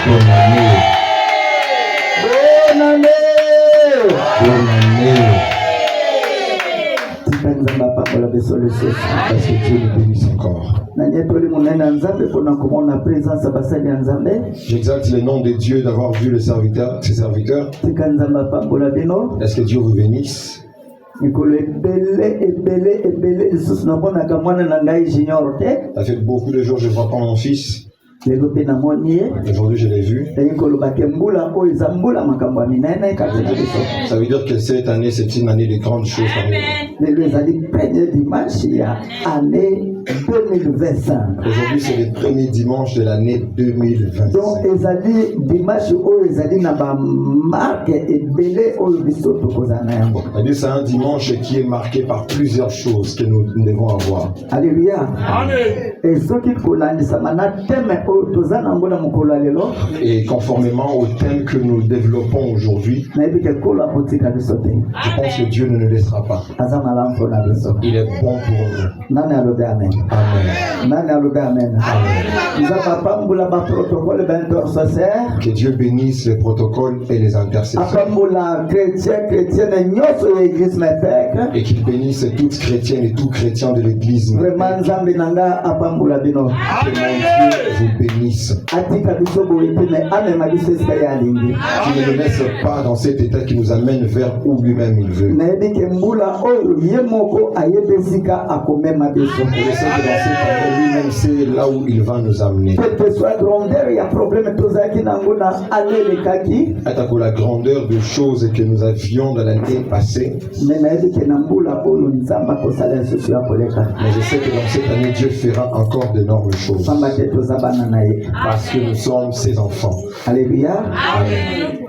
Bonne année. Bonne année. Bonne année. Parce que Dieu nous bénisse encore. J'exalte le nom de Dieu d'avoir vu ses serviteurs. Est-ce que Dieu vous bénisse? Ça fait beaucoup de jours que je ne vois pas mon fils. Aujourd'hui, je l'ai vu. Ça veut dire que cette année, c'est une année de grandes choses. Aujourd'hui, c'est le premier dimanche de l'année 2025. Donc, c'est un dimanche qui est marqué par plusieurs choses que nous devons avoir. Alléluia. Et conformément au thème que nous développons aujourd'hui, je pense que Dieu ne nous laissera pas. Il est bon pour nous. Amen. Amen. Que Dieu bénisse les protocoles et les intercesseurs. Et qu'il bénisse toutes chrétiennes et tous chrétiens de l'église. Que mon Dieu vous bénisse. Qu'il ne nous laisse pas dans cet état qui nous amène vers où lui-même il veut. Lui-même sait là où il va nous amener. Attaquons la grandeur de choses que nous avions dans l'année passée. Mais je sais que dans cette année, Dieu fera encore d'énormes choses. Parce que nous sommes ses enfants. Alléluia. Amen.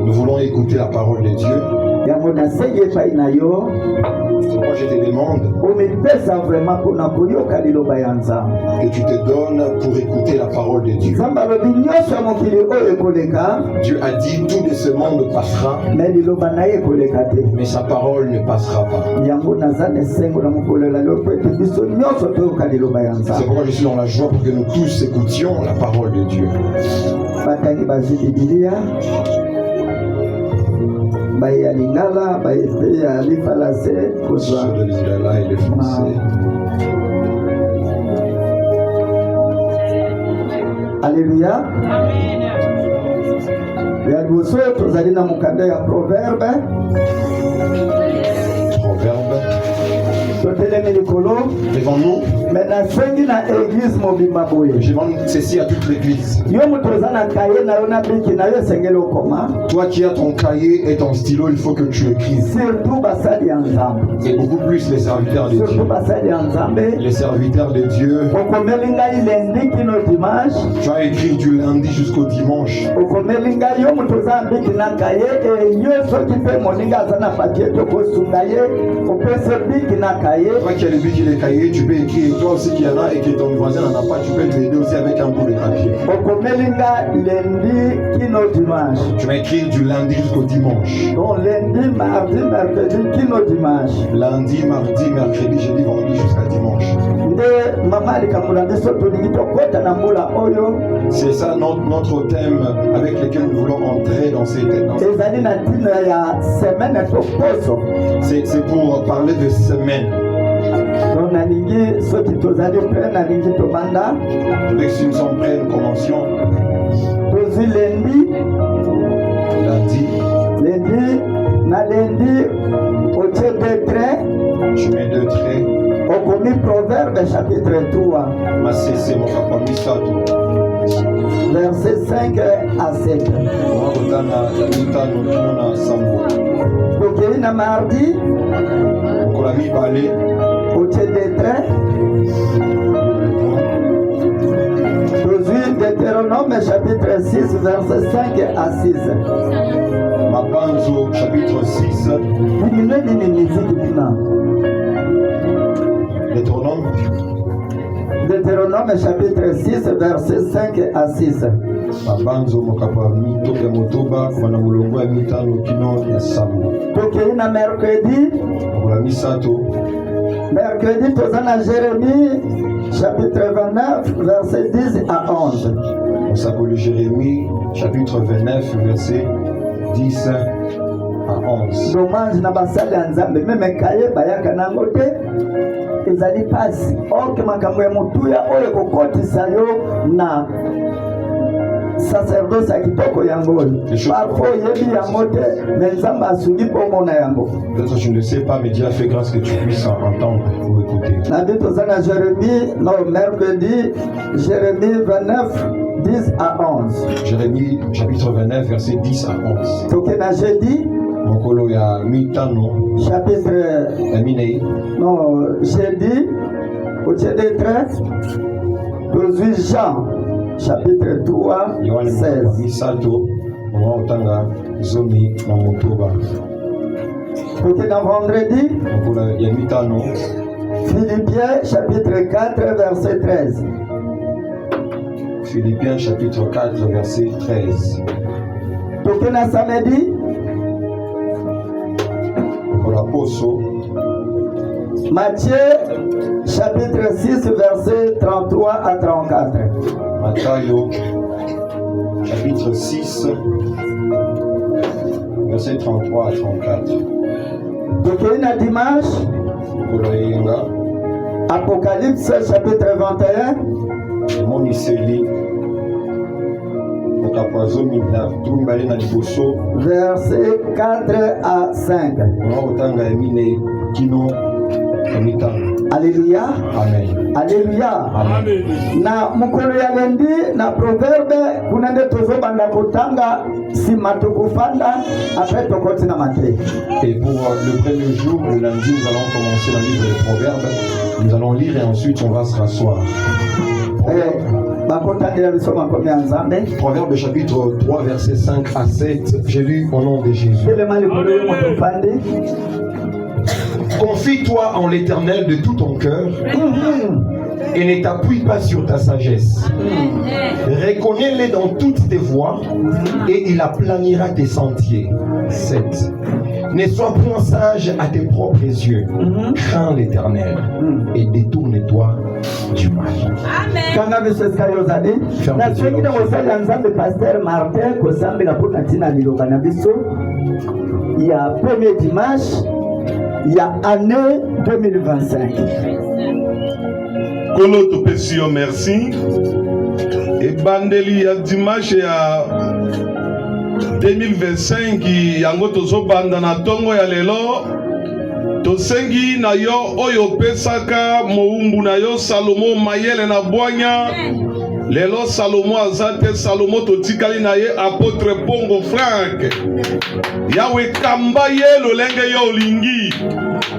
Nous voulons écouter la parole de Dieu. Moi je te demande que tu te donnes pour écouter la parole de Dieu. Dieu a dit tout de ce monde passera, mais sa parole ne passera pas. C'est pourquoi je suis dans la joie pour que nous tous écoutions la parole de Dieu. Ceux de l'Ingala et le français. Alléluia. Proverbe. Devant nous, je demande ceci à toute l'église. Toi qui as ton cahier et ton stylo, il faut que tu écrives. Et beaucoup plus les serviteurs de Dieu. Les serviteurs de Dieu. Tu as écrit du lundi jusqu'au dimanche. Toi qui as le bic et les cahiers, tu peux écrire. Et toi aussi qui en a et que ton voisin n'en a pas, tu peux lui aider aussi avec un bout de papier. Tu vas écrire du lundi jusqu'au dimanche. Donc lundi, mardi, mercredi, dimanche. Lundi, mardi, mercredi, jeudi, vendredi jusqu'à dimanche. C'est ça notre thème avec lequel nous voulons entrer dans ces thèmes. C'est pour parler de semaine. Avec si nous sommes prêts, nous commencions. Lundi, au tient deux traits. Je mets deux traits. Au commis Proverbe chapitre 3. Verset 5 à 7. Donc il y a mardi. Au tient deux traits. Deutéronome chapitre 6 verset 5 à 6. Mabanzo chapitre 6. Deutéronome chapitre 6 verset 5 à 6. Mabanzo mokapami toke motoba kwana mulongo ya mitano kino ya sambo. Donc il y a mercredi. Pour la misato. Mercredi, nous allons à Jérémie, chapitre 29, verset 10 à 11. On s'appelle Jérémie, chapitre 29, verset 10 à 11. Dommage na basali anzambe meme kaye bayaka nango te ezali pasi oke makambo ya mutuya oyo kokotisa yo na sacerdoce ya kitoko yango parfois yebi yango te me nzambe asungi pomona yango. Peut-être je ne le sais pas, mais Dieu a fait grâce que tu puisses entendre ou écouter. Nabi tozana Jérémie, non, mercredi, Jérémie 29, 10 à 11. Jérémie chapitre 29, verset 10 à 11. Tokena jeudi. Mokolo ya mitano. Chapitre. Aminei. Non, jeudi, au jeudi 13, 18 Jean, chapitre 3, 16. Misato, mwa otanga zomi na motoba. Tokena vendredi. Mokolo ya mitano. Philippiens, chapitre 4, verset 13. Philippiens chapitre 4, verset 13. Tokena samedi. Matthieu chapitre 6 verset 33 à 34. Matthieu chapitre 6 verset 33 à 34. Tokena dimanche. Apocalypse chapitre 21. Moniseli verset 4 à 5. Alléluia. Amen. Alléluia. Amen. Na mukolo ya lendi na proverbe kunande tozobanda kutanga sima tukufanda après tokoti na mate. Et pour le premier jour, le lundi, nous allons commencer le livre des proverbes. Nous allons lire et ensuite on va se rasseoir. Proverbe chapitre 3 verset 5 à 7. J'ai lu au nom de Jésus. Confie-toi en l'Éternel de tout ton cœur et ne t'appuie pas sur ta sagesse. Reconnais-le dans toutes tes voies et il aplanira tes sentiers. 7. Ne sois point sage à tes propres yeux. Crains l'Éternel et détourne-toi du mal. Amen. Il y a premier dimanche, il y a année 2025. Kolo topesi yo merci. Ebandeli ya dimanche ya 2025 yango tozobanda na tongo ya lelo. Tosengi na yo oyo pesaka moumbu na yo Salomo mayele na bwanya. Lelo Salomo azate Salomo totikali na ye apôtre Pongo Frank. Yawe kamba ye lolenge yo olingi.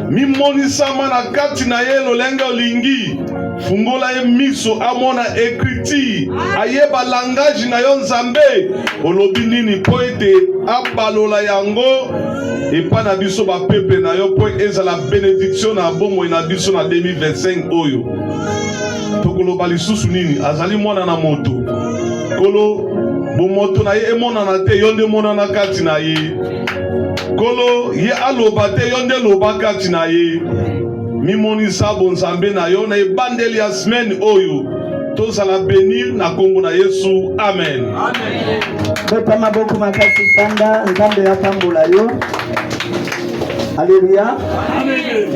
Mimonisama na kati na ye lolenge olingi. Fungola ye miso amona ekriti. Ayeba langage na yo nzambe. Olobi nini po ete abalola yango. Epa na biso ba pepe na yo po ezala bénédiction na bomoi na biso na 2025 oyo. Tokoloba lisusu nini azali mwana na moto. Kolo bomoto na ye emona na te yonde mona na kati na ye. Kolo ye aloba te yonde loba kati na ye. Mimonisa bonzambe na yo na ebandeli ya semaine oyo. Tozala bénir na kombo na Yesu. Amen. Amen. Betama boku makasi panda nzambe ya tambola yo. Alléluia. Amen.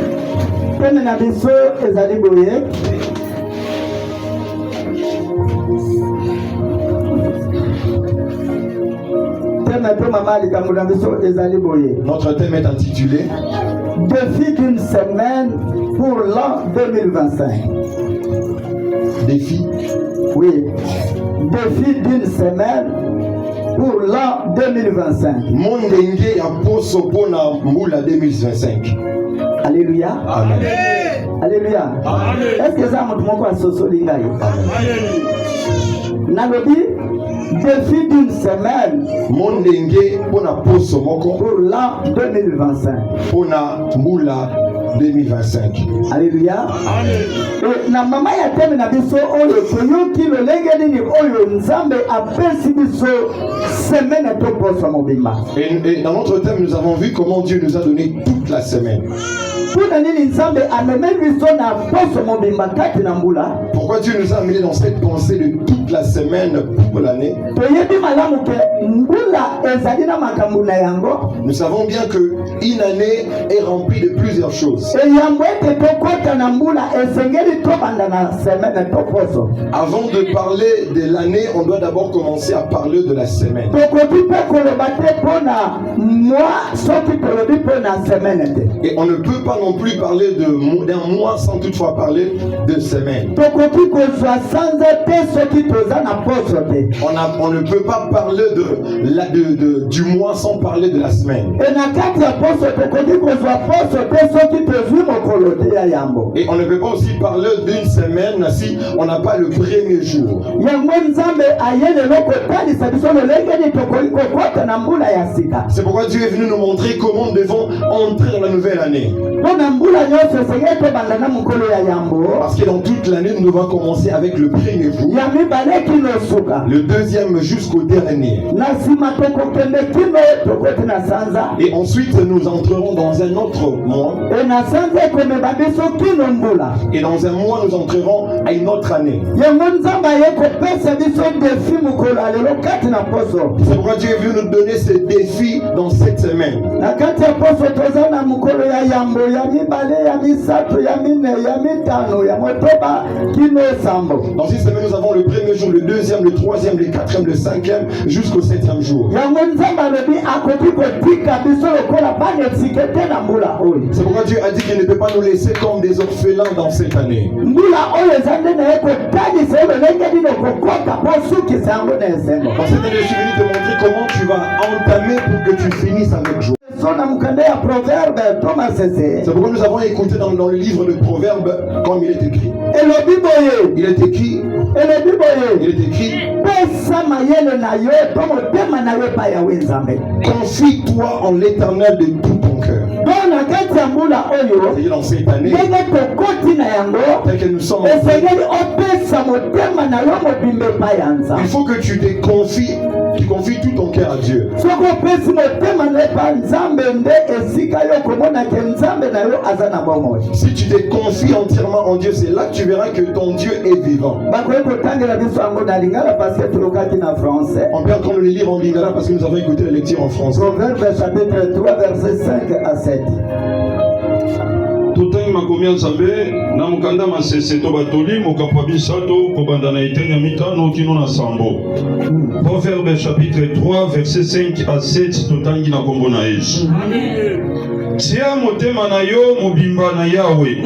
Pene na biso ezali boye. Notre thème est intitulé Défi d'une semaine pour l'an 2025. Défi. Oui. Défi d'une semaine pour l'an 2025. Mondenge ya poso pona mbula 2025. Alléluia. Amen. Alléluia. Est-ce que ça montre mon soso lingayo? Amen. Nalobi défi d'une semaine. Mondenge pona poso moko pour l'an 2025. Pona mbula 2025. Alléluia. Amen. Na mama ya teme na biso oyo koyoki lolenge nini oyo nzambe apesi biso semaine to poso mobimba. Et dans notre thème nous avons vu comment Dieu nous a donné toute la semaine. Pourquoi Dieu nous a amenés dans cette pensée de toute la semaine pour l'année? Nous savons bien qu'une année est remplie de plusieurs choses. Avant de parler de l'année, on doit d'abord commencer à parler de la semaine. Et on ne peut pas non plus parler d'un mois sans toutefois parler de semaine. On ne peut pas parler du mois sans parler de la semaine. Et on ne peut pas aussi parler d'une semaine si on n'a pas le premier jour. C'est pourquoi Dieu est venu nous montrer comment nous devons entrer dans la nouvelle année. Parce que dans toute l'année, nous devons commencer avec le premier jour, le deuxième jusqu'au dernier. Et ensuite, nous entrerons dans un autre mois. Et dans un mois, nous entrerons à une autre année. C'est pourquoi Dieu est venu nous donner ce défi dans cette semaine. Dans cette semaine, nous avons le premier jour, le deuxième, le troisième, le quatrième, le cinquième, jusqu'au septième jour. C'est pourquoi Dieu a dit qu'il ne peut pas nous laisser comme des orphelins dans cette année. Dans cette année, je suis venu te montrer comment tu vas entamer pour que tu finisses avec joie. C'est pourquoi nous avons écouté dans le livre de Proverbes comme il est écrit. Il est écrit. Confie-toi en l'Éternel de tout ton cœur. C'est dans cette année, tel que nous sommes, il faut que tu te confies. Tu confies tout ton cœur à Dieu. Si tu te confies entièrement en Dieu, c'est là que tu verras que ton Dieu est vivant. On peut encore le lire en lingala parce que nous avons écouté la lecture en français. Proverbe chapitre 3 verset 5 à 7. Totangi makomia nzambe na mukanda masese to batoli mokapwa bisato kobanda na etenya mitano kino na sambo. Proverbe chapitre 3 verset 5 à 7 totangi na kombo na Yesu. Tia motema na yo mobimba na Yawe.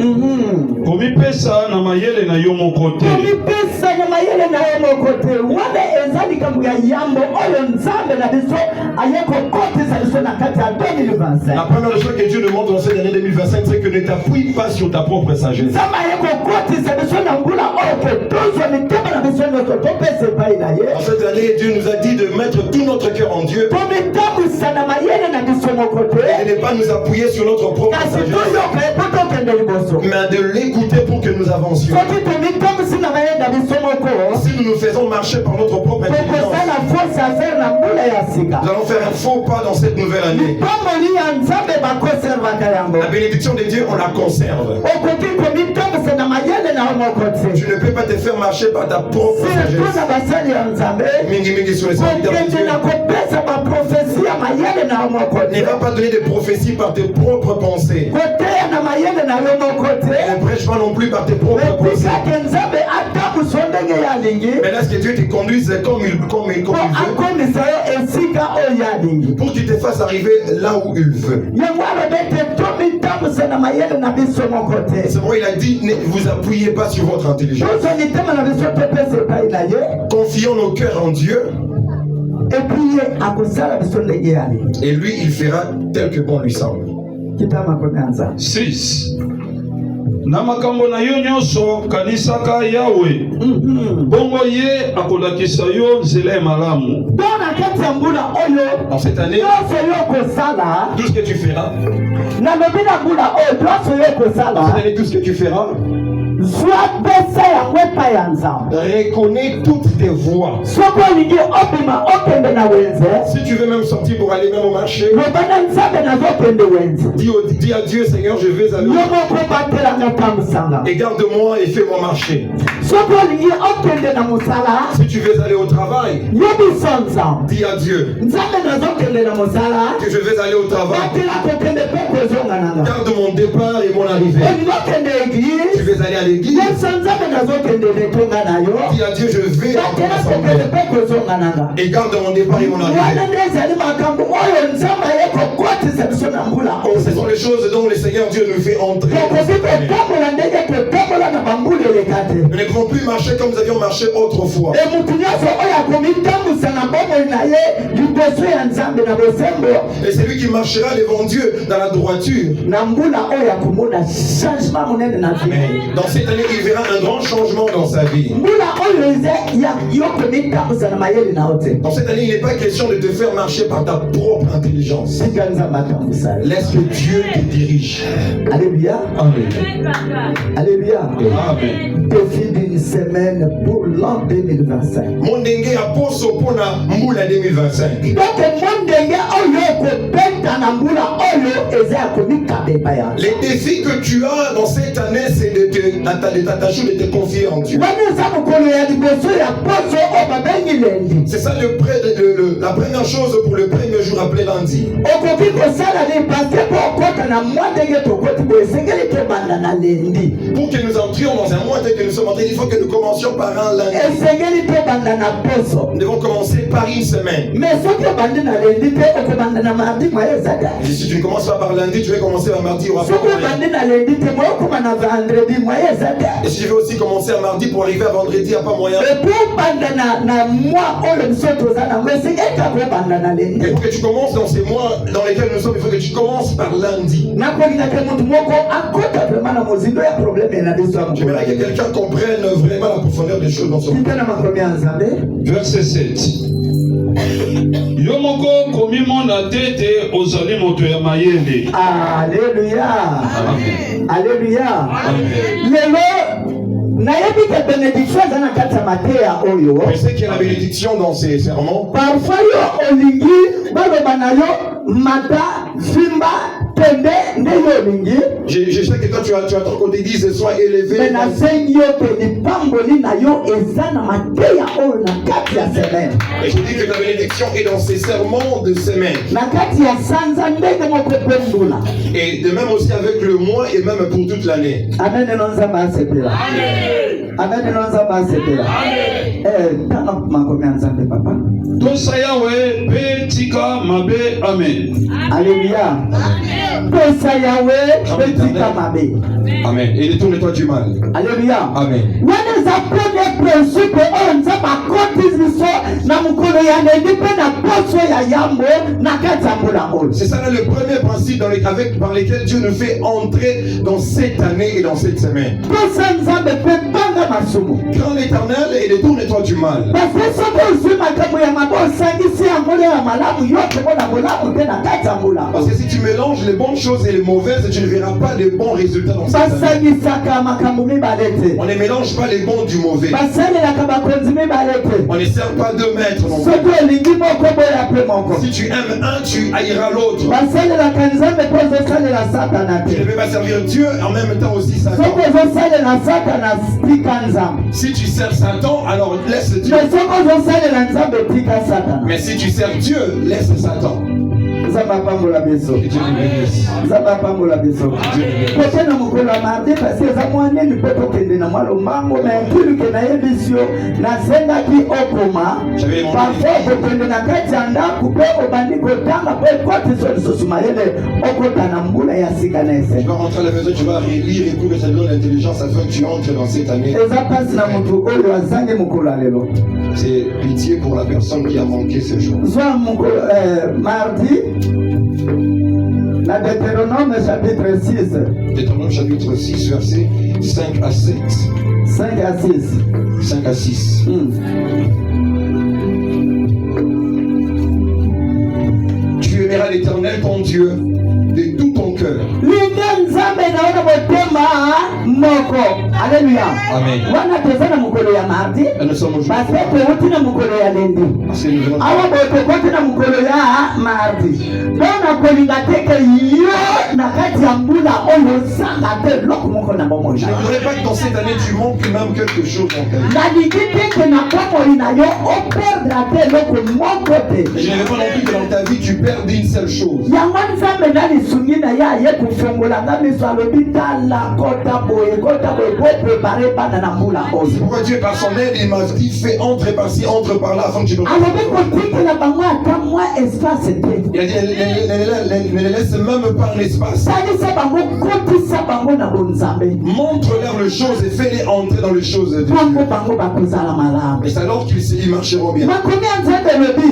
Komipesa na mayele na yo mokote. Komipesa na mayele na yo mokote. Wale ezali kamu ya yambo oyo nzambe na biso ayeko kote sa biso na kati ya 2025. La première chose que Dieu nous montre dans cette année 2025, c'est que ne t'appuie pas sur ta propre sagesse. Zama ayeko kote sa biso na ngula oyo ke tozo ni tema na biso notre topese pai na ye. En cette année, Dieu nous a dit de mettre tout notre cœur en Dieu. Komitamu sana mayele na biso mokote. Et ne pas nous appuyer sur notre propre sagesse, mais de l'écouter pour que nous avancions. Si nous nous faisons marcher par notre propre intelligence, nous allons faire un faux pas dans cette nouvelle année. La bénédiction de Dieu, on la conserve. Tu ne peux pas te faire marcher par ta propre sagesse. Mingi sur les serviteurs de Dieu. Ne va pas donner des prophéties par tes propres pensées. Ne prêche pas non plus par tes propres pensées. Mais laisse que Dieu te conduise comme il veut. Pour qu'il te fasse arriver là où il veut. C'est pourquoi il a dit, ne vous appuyez pas sur votre intelligence. Confions nos cœurs en Dieu. Et lui, il fera tel que bon lui semble. 6. Na makambo na yo nyonso kanisaka Yawe. Bongo ye akolakisa yo nzela malamu. Dans cette année, tout ce que tu feras, dans cette année, tout ce que tu feras, kwepa ya nzambe. Reconnais toutes tes voies. Soko olingi obima okende na wenze. Si tu veux même sortir pour aller même au marché, Lobana nzambe nazokende wenze. dis à Dieu, Seigneur, je vais aller au marché. Yomoko batelanga tamusanga. Et garde-moi et fais-moi marcher. Soko olingi okende na musala. Si tu veux aller au travail, Yobiso nzambe. dis à Dieu Nzambe nazokende na musala. que je vais aller au travail. Batela kokende pe kozonga nanga. Garde mon départ et mon arrivée. Olingokende Tu église. veux aller à l'église, Yesu nzambe nazokende netonga nayo. dis à Dieu, je vais à mon Batela kokende assemblée. pe kozonga nanga. Et garde mon départ et mon Wana arrivée. nde ezali makambo oyo nzambe ayekokotisa biso na mbula Ce oyo. sont les choses dont le Seigneur Dieu nous fait entrer. Tokoki kotambola ndenge totambola na bambula eleka te. Nous ne pouvons plus marcher comme nous avions marché autrefois. Mutu nyonso oyo akomitambusa na bomoi na ye liboso ya nzambe na bosembo Et c'est lui qui marchera devant Dieu dans la droiture. na mbula oyo akomona changement monene na vie. Mais dans cette année, il verra un grand changement dans sa vie. Mbula oyo eza ya yo komitambusa na mayele na yo te. Dans cette année, il n'est pas question de te faire marcher par ta propre intelligence. Tika nzambe atambusa yo. Laisse que Dieu te dirige. Alléluia. Amen. Alléluia. Amen. Défi d'une semaine pour l'an 2025. Mondenge aposo pona mbula 2025. Donc mondenge oyo ekobeta na mbula oyo eza ya komikabeba ya. Les défis que tu as dans cette année, c'est de t'attacher, de te confier en Dieu. Wana eza mokolo ya liboso ya poso oyo babengi lendi. C'est ça la première chose pour le premier jour appelé lundi. Okoki kosala nini parce que po okota na mwa ndenge tokoti boye esengeli tobanda na lendi. Pour que nous entrions dans un mois tel que nous sommes entrés, il faut que nous commencions par un lundi. Esengeli tobanda na poso. Nous devons commencer par une semaine. Mais soki obandi na lendi te okobanda na mardi mwa ezaka. Et si tu ne commences pas par lundi, tu vas commencer par mardi. Ou Soki obandi na lendi te mwa okoma na vendredi mwa ezaka. et si tu veux aussi commencer à mardi pour arriver à vendredi, il n'y a pas moyen. Et pour banda na mwa oyo biso toza nango esengeli takobanda na Et lendi. pour que tu commences dans ces mois dans lesquels nous sommes, il faut que tu commences par lundi. nakolingaka mutu moko akota vraiment na mozindo ya probleme na biso ya mokolo. J'aimerais que quelqu'un comprenne vraiment la profondeur des choses dans son Tika na makomi ya nzambe. Verset 7. Yo moko komi mona tete ozali moto ya mayele. Alléluia. Amen. Alléluia. Amen. Lelo nayebi ke bénédiction eza na kati ya mateya oyo. Je sais qu'il y a la bénédiction dans ces sermons. Parfois yo olingi baloba na yo mata fimba tende nde yo olingi. Je sais que toi tu attends qu'on te dise sois élevé. Me nasengi yo ke lipamboli na yo eza na mateya oyo na kati ya semaine. Et je dis que ta bénédiction est dans ces sermons de semaine. Na kati ya sanza ndenge moko pe mbula. Et de même aussi avec le mois et même pour toute l'année. Amen eno nzambe asepela. Amen eno nzambe asepela. Tanga makomi ya nzambe papa. Tosa yawe pe tika mabe. Amen. Alléluia. Pesa yawe betika mabe. Amen. Et détourne-toi du mal. Alléluia. Amen. Wana za premier principe oyo nzambe akotisi biso na mokolo ya lendi mpe na poso ya yambo na kati ya mbula oyo. C'est ça là le premier principe par lesquels Dieu nous fait entrer dans cette année et dans cette semaine. Posa nzambe mpe banga masumu. Crains l'Éternel et détourne-toi du mal. Parce que soki ozwi makambo ya mabe osangisi yango ya malamu yo komona bolamu te na kati ya mbula. Parce que si tu mélanges les bonnes choses et les mauvaises, tu ne verras pas de bons résultats dans cette année. Basangisaka makambo mibale te. On ne mélange pas les bons du mauvais. Basalelaka bakonzi mibale te. On ne sert pas deux maîtres non plus. Soki olingi moko boya mpe moko. Si tu aimes un, tu haïras l'autre. basalelaka nzambe mpo ozosalela satana Tu ne te. peux pas servir Dieu en même temps aussi Satan. Soki ozosalela satana tika nzambe. Si tu sers Satan, alors laisse Dieu. Mais soki ozosalela nzambe tika satana. Mais si tu sers Dieu, laisse Satan. Nzambe apambola biso. Que Dieu nous bénisse. Nzambe apambola biso. Kote na mokolo ya mardi parce eza mwa nini mpe tokende na mwa lombango na yakuluke nayebisi yo nasengaki okoma parfois kokende na kati ya ndako mpe obandi kotanga mpo ekotiso lisusu mayele okota na mbula ya sika na Tu ese. vas rentrer à la maison, tu vas lire et tout, que ça te donne l'intelligence afin que tu entres dans cette année. eza mpasi na motu oyo azangi mokolo ya lelo. C'est pitié pour la personne qui a manqué ce jour. Zwa mokolo mardi na Deutéronome chapitre 6. Deutéronome chapitre 6, versets 5 à 7. 5 à 6. 5 à 6. Tu aimeras l'Éternel ton Dieu de tout ton cœur. Linga nzambe naona motema moko. Alléluia. Amen. Wana tezana mukolo ya mardi. Nous sommes aujourd'hui. Parce que utina mukolo ya lendi. Parce que nous venons. Awa bote kotina mukolo ya mardi. Bona kolinga teke yo na kati ya mbula oyo sanga te loko moko na bomo. Je ne voudrais pas que dans cette année tu manques même quelque chose dans ta vie. La digite que na bomo ina yo o perdra te loko moko te. Je ne veux pas non plus que dans ta vie tu perdes une seule chose. Yango nzambe nani sungina ya ye kufongola ngami swalobi tala kota boye ko préparer bana na mbula oyo. C'est pourquoi Dieu par son aide il m'a dit fais entre par-ci, entre par-là afin que tu peux. Alobi kotikela bango ata mwa espace te. Il a dit ne les laisse même pas l'espace. Salisa bango kotisa bango na bonzambe. Montre-leur les choses et fais-les entrer dans les choses de Dieu. Bango bango bakozala malamu. Et c'est alors qu'ils marcheront bien. Makomi ya nzambe lobi.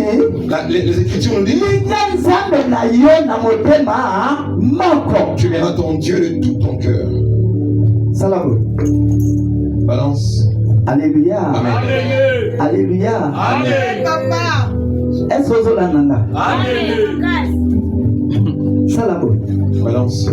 Les Écritures nous disent linga nzambe na yo na motema moko. tu verras ton Dieu de tout ton cœur. Salamu. Balance. Alléluia. Amen. Alléluia. Amen, papa. Est-ce que vous avez nanga? Amen. Salamu. Balance.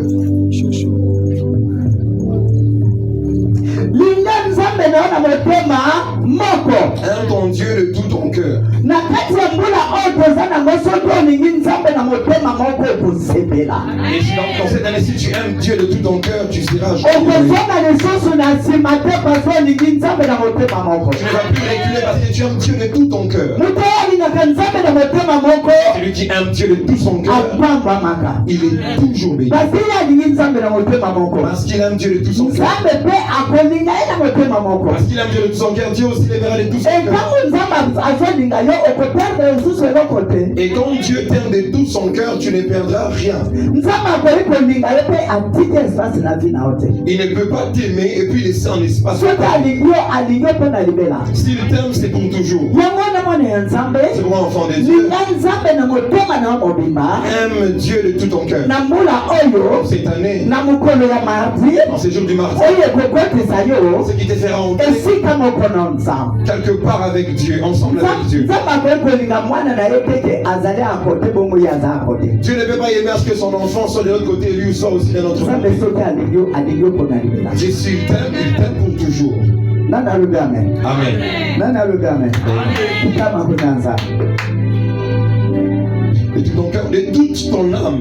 Linga nzambe na yo na motema moko. Aime ton Dieu de tout ton cœur. Na kati ya mbula oyo toza nango soki olingi nzambe na motema moko ekosepela. Et dans cette année, si tu aimes Dieu de tout ton cœur, tu seras joyeux. Okozonga lisusu na nsima te parce olingi nzambe na motema moko. Tu ne vas plus reculer parce que tu aimes Dieu de tout ton cœur. Moto oyo alingaka nzambe na motema moko Celui qui aime Dieu de tout son cœur, apambamaka. il est toujours béni. Parce ye alingi nzambe na motema moko. Parce qu'il aime Dieu de tout son cœur. Nzambe mpe akolinga ye na motema moko. Parce qu'il aime Dieu de tout son cœur, Dieu aussi les verra de tout son cœur. Ntango nzambe azolinga yo okoperdre lisusu eloko te. Et quand Dieu t'aime de tout son cœur, tu ne perdras rien. Nzambe akoki kolinga yo mpe atiki espace na vie na yo te. Il ne peut pas t'aimer et puis laisser un espace. Soki alingi yo alingi yo mpe na libela. S'il t'aime, c'est pour toujours. Yango na mwana ya nzambe C'est pour un enfant de Dieu. linga nzambe na motema na yo mobimba Aime Dieu de tout ton cœur. na mbula oyo Cette année, na mokolo ya mardi dans ces jours du mardi, oyo ekokotisa yo ce qui te fera entrer esika moko na nzambe. quelque part avec Dieu, ensemble avec Dieu. nzambe akoki kolinga mwana na ye teke azali akote bongo ye aza akote. Dieu ne peut pas aimer à ce que son enfant soit de l'autre côté et lui soit aussi de notre nzambe côté. soki alingi yo mpona libela. Dieu s'il t'aime, il t'aime pour toujours. nani alobi amen? Amen. nani alobi amen? kitama kuna nzambe. De tout ton cœur, de toute ton âme.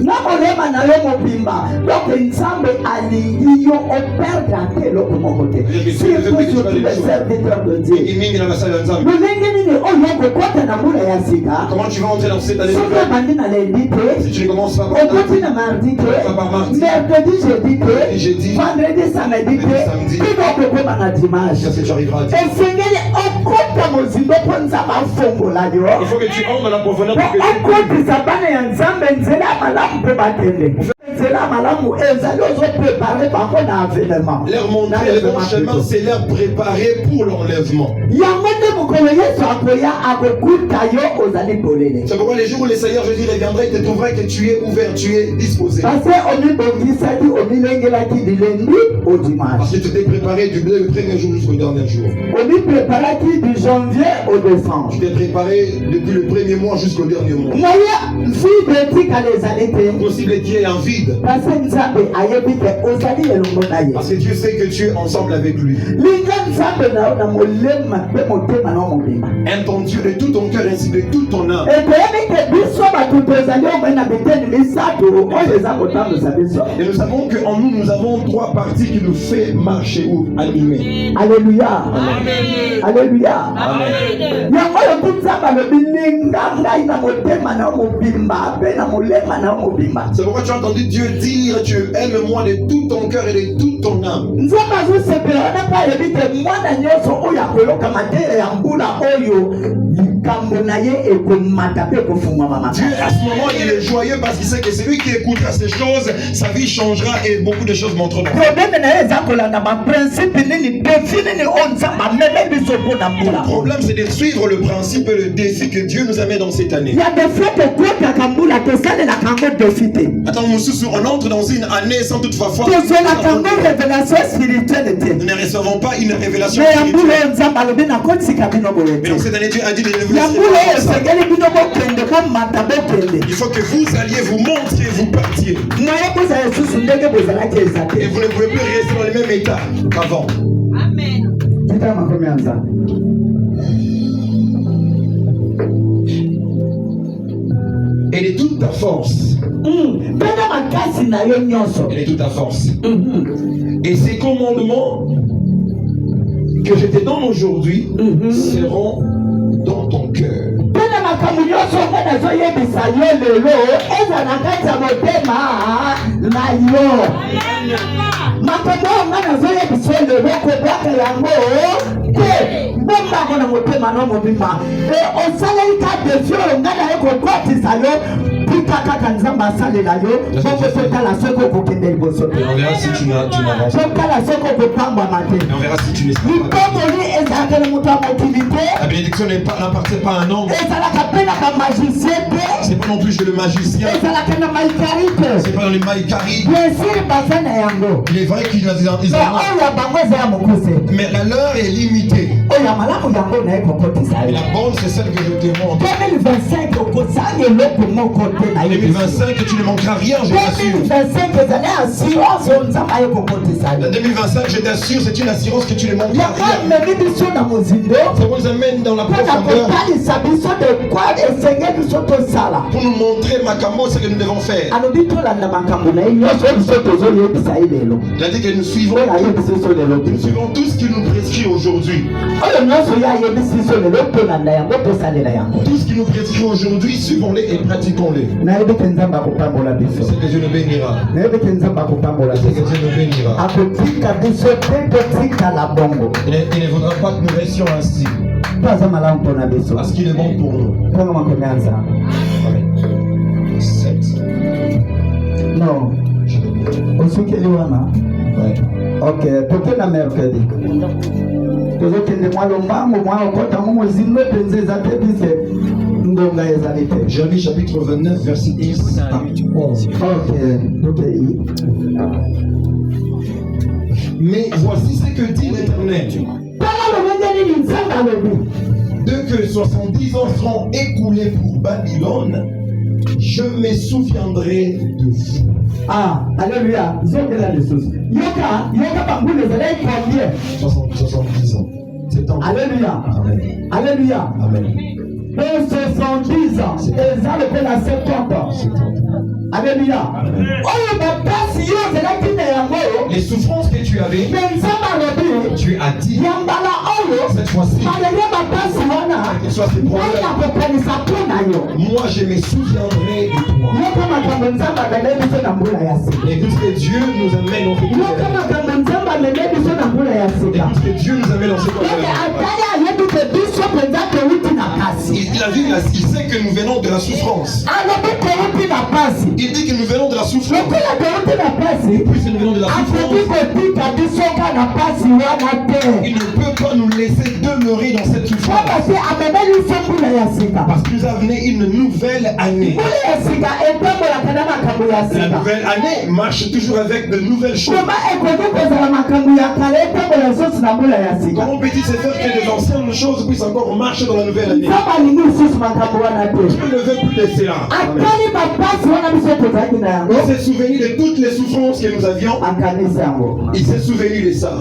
na molema na yo mobimba donc nzambe alingi yo operdre te eloko moko te. surtout les serviteurs de Dieu. Et mingi na basali ya Nzambe. lolenge nini oyo okokota na mbula ya sika Comment tu vas entrer dans cette année? soki obandi na lendi te Si tu ne commences pas par okoti lundi, na mardi Pas par mardi. te mercredi jeudi te Jeudi. vendredi samedi te Samedi. bino okokoma na dimanche. parce que tu arriveras à Dieu. esengeli okota mozindo mpo nzambe afongola yo Il faut que tu entres dans la profondeur mpo pour que Dieu okotisa bana ya nzambe nzela ya malamu mpe bakende. nzela ya malamu ezali ozoprepare bango na avenema. leur montrer le bon chemin, c'est leur préparer pour l'enlèvement. yango nde mokolo yesu akoya akokuta yo ozali polele. C'est pourquoi les jours où le Seigneur Jésus reviendra, il te trouvera que tu es ouvert, tu es disposé. parce omibongisaki omilengelaki bilendi au Parce dimanche. que tu t'es préparé du premier jour jusqu'au dernier jour. omipreparaki du janvier au décembre. Tu t'es préparé depuis le premier mois jusqu'au dernier mois. moya vide etikala ezali te. Possible qu'il y ait un vide. parce nzambe ayebi te ozali elongo na ye. Parce que Dieu sait que tu es ensemble avec lui. linga nzambe na yo na molema mpe motema na yo mobima. Aime ton Dieu de tout ton cœur ainsi de toute ton âme. etoyebi te biso bato tozali omoi na biteni misato oyo eza kotambusa biso. Et nous savons qu'en nous, nous avons trois parties qui nous fait marcher ou animer. Alléluia. Alléluia. Amen. yango oyo ti nzambe alobi linga ngai na motema na yo mobimba mpe na molema na yo mobimba. C'est pourquoi tu as entendu Dieu dire tu aimes moi de tout ton cœur et de toute ton âme. nzambe azosepela wana mpe ayebi te mwana nyonso oyo akoyoka mateya ya mbula oyo likambo na ye ekomata mpe ekofungwama Dieu makasi. à ce moment il est joyeux parce qu'il sait que c'est lui qui écoutera ces choses, sa vie changera et beaucoup de choses montreront. probleme na ye eza kolanda baprincipe nini defi nini oyo nzambe ameme biso mpo na Le mbula. problème c'est de suivre le principe et le défi que Dieu nous a mis dans cette année. ya defi tokotaka mbula tosalelaka yango defi te. Attends, Moussoussou, on entre dans une année sans toutefois foi. tozolaka yango révélation spirituelle te. Nous ne recevons pas une révélation me ya mbula spirituelle. oyo nzambe alobi nakotisika bino boye Mais te. dans cette année, Dieu a dit de ne vous laissez pas comme ça. Il faut que vous alliez vous montriez, vous partiez. Et vous ne pouvez plus rester dans le même état qu'avant. Amen. Et de toute ta force. Et de toute ta force. Et ces commandements que je te donne aujourd'hui seront dans ton cœur. Et on verra si tu n'avances pas. Et on verra si tu n'es pas. La bénédiction n'appartient pas à un homme. C'est pas non plus chez le magicien. C'est pas dans les maïkari. Il est vrai qu'ils ont. Mais la leur est limitée. Et la bonne, c'est celle que je te montre. 2025, tu ne manqueras rien, je t'assure. La 2025, je t'assure, c'est une assurance que tu ne manqueras rien. Ça vous amène dans la profondeur pour nous montrer Makambo ce que nous devons faire. Il a dit que nous suivons tout ce qu'il nous prescrit aujourd'hui. Tout ce qu'il nous prescrit aujourd'hui, suivons-les et pratiquons-les. C'est que Dieu nous bénira. C'est que Dieu nous bénira. Il ne voudra pas que nous restions ainsi. Parce qu'il est bon pour nous. Amen. 7. Non. Ouais. Ok, pourquoi la mercredi? Jérémie chapitre 29, verset 10 à 11. Mais voici ce que dit l'Éternel. Dès que 70 ans seront écoulés pour Babylone, je me souviendrai de vous. Ah, alléluia. 70 ans. C'est temps. Alléluia. Amen. Alléluia. Amen. 70 ans. Et ça le fait la 70 ans. Alléluia. Les souffrances que tu avais, tu as dit cette fois-ci, que soit ces problèmes, moi je me souviendrai de toi. Et puisque Dieu nous amène dans ce côté, Dieu nous amène dans ce côté, il sait que nous venons de la souffrance. Il dit que nous venons de la souffrance. Puisque nous venons de la souffrance, il ne peut pas nous laisser demeurer dans cette souffrance. Parce que nous avons amené une nouvelle année. La nouvelle année marche toujours avec de nouvelles choses. Comment peut-il se faire que les anciennes choses puissent encore marcher dans la nouvelle année? Dieu ne veut plus de cela. Il s'est souvenu de toutes les souffrances que nous avions. Il s'est souvenu de ça.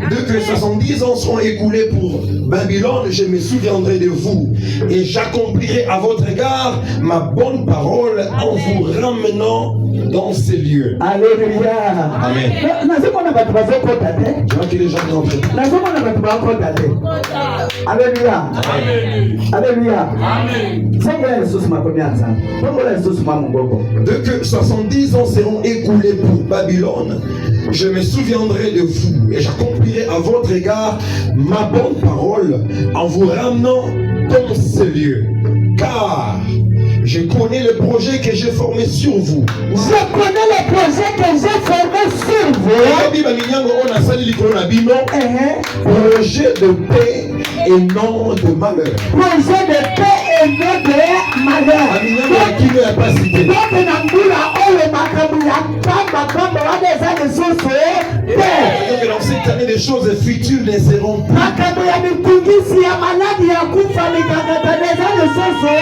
Dès que 70 ans seront écoulés pour Babylone, je me souviendrai de vous et j'accomplirai à votre égard ma bonne parole en vous ramenant dans ces lieux. Alléluia. Amen. Je vois que les gens entrent. Alléluia. Alléluia. Dès que 70 ans seront écoulés pour Babylone, je me souviendrai de vous et j'accomplirai à votre égard ma bonne parole en vous ramenant dans ce lieu. Car je connais le projet que j'ai formé sur vous. Je connais le projet que j'ai formé sur vous. Projet de paix et non de malheur. Projet de paix et non de malheur. dans cette année, des choses futures ne seront plus. makambo ya mitungisi ya maladi ya kufa mikakatana za lisusu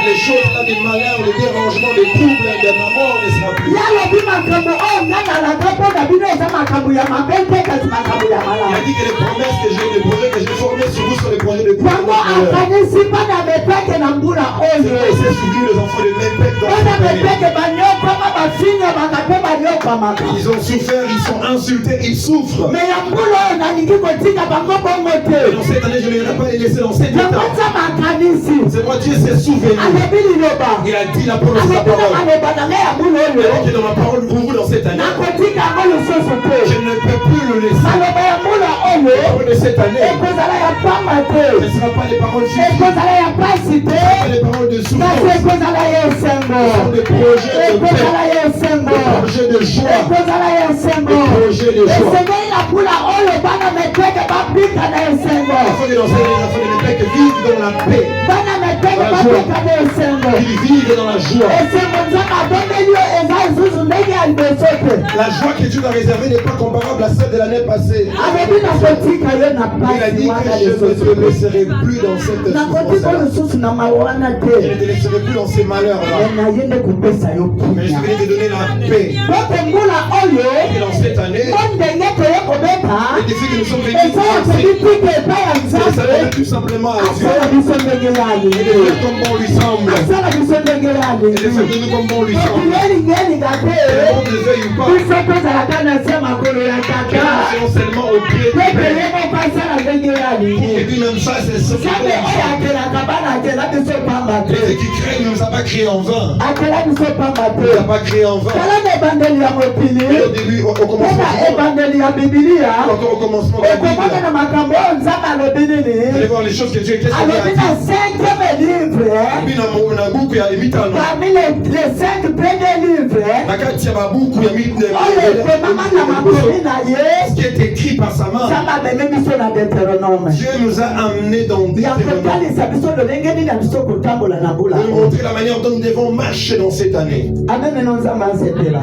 Les choses là, des malheurs, les dérangements, les troubles de ma mort ne sera plus. yalobi makambo oyo nganalaka mpona bino eza makambo ya mabe te kasi makambo ya Il a malamu dit que les promesses que j'ai, les projets que j'ai formés sur vous sont les projets de yango malheur. akanisi mpona mepeke na mbula C'est oyo vrai, c'est souvenu les enfants de Mépec dans mpona cette année. mepeke banyokwama bafingamaka mpe banyokwamaka Ils ont souffert, ils sont insultés, ils souffrent. me ya mbula oyo nalingi kotika bango bongo Et te dans cette année, je ne vais pas les laisser dans cet yango état. tia makanisi C'est moi, Dieu s'est souvenu. alobi liloba Il a dit la promesse de sa alobi na parole. maloba na ngai ya mbula Il a oyo dit dans ma parole pour vous dans cette année. nakotika yango lisusu te Je ne peux plus le laisser. maloba ya mbula oyo La parole de cette année, ekozala ya pamba te ce ne sera pas les paroles suicides, ekozala ya pasi te pas les paroles de kasi souffrance. ekozala ya esengo Ce sont des projets de ekozala paix, ya esengo des projets de joie, ekozala ya esengo des projets de joie. esengeli na mbula oyo bana meteke babika na esengo Afin que dans cette année, les enfants de Mépec vivent dans la paix, bana meteke babika na esengo ils vivent dans la joie. esengo nzambe abondeli yo eza lisusu ndenge ya liboso te La joie que Dieu a réservée n'est pas comparable à celle de l'année passée. alobi nakotika yo na Il a pasi dit wana que je ne lisusu te laisserai plus dans cette nakotika souffrance. lisusu na mawa wana Je ne te te laisserai plus dans ces malheurs-là. naye nde kopesa yo Mais je kimia vais te donner la paix. pote mbula oyo Et dans cette année, mo ndenge toye kobeta les défis que nous sommes venus eza ya passer, kobitika epai ya c'est de s'adapter nzambe tout simplement à Dieu. asala biso ndenge ya Et de alingi faire comme bon lui semble. asala biso ndenge ya Et de faire alingi de nous comme bon lui semble. elingelinga Que le te monde le veuille ou pas, biso tozalaka na se makolo ya que tata nous serons seulement au pied du pepe Père. ye moko asala ndenge ya Et alingi puis même ça, c'est ce nzambe oyo akelaka bana akela biso pamba Mais te ceux qui craignent ne nous a pas créé en vain. akela biso pamba Il ne nous a te pas créé en vain. tala na ebandeli ya Et mokili au début, au mpona commencement, ebandeli ya bibilia encore au commencement de la okomona Bible, na makambo oyo nzambe alobi vous allez nini voir les choses que Dieu a alobi dit. na 5e livre Et puis dans buku ya mitano, parmi les 5 premiers livres na kati ya babuku ya oyo ekomama na makomi na ye ce qui est écrit par sa main. nzambe amemi biso na deutéronome Dieu nous a amenés dans des ya kotalisa biso lolenge nini ya biso kotambola na mbula pour nous montrer la manière dont nous devons marcher dans cette année. amen eno nzambe asepela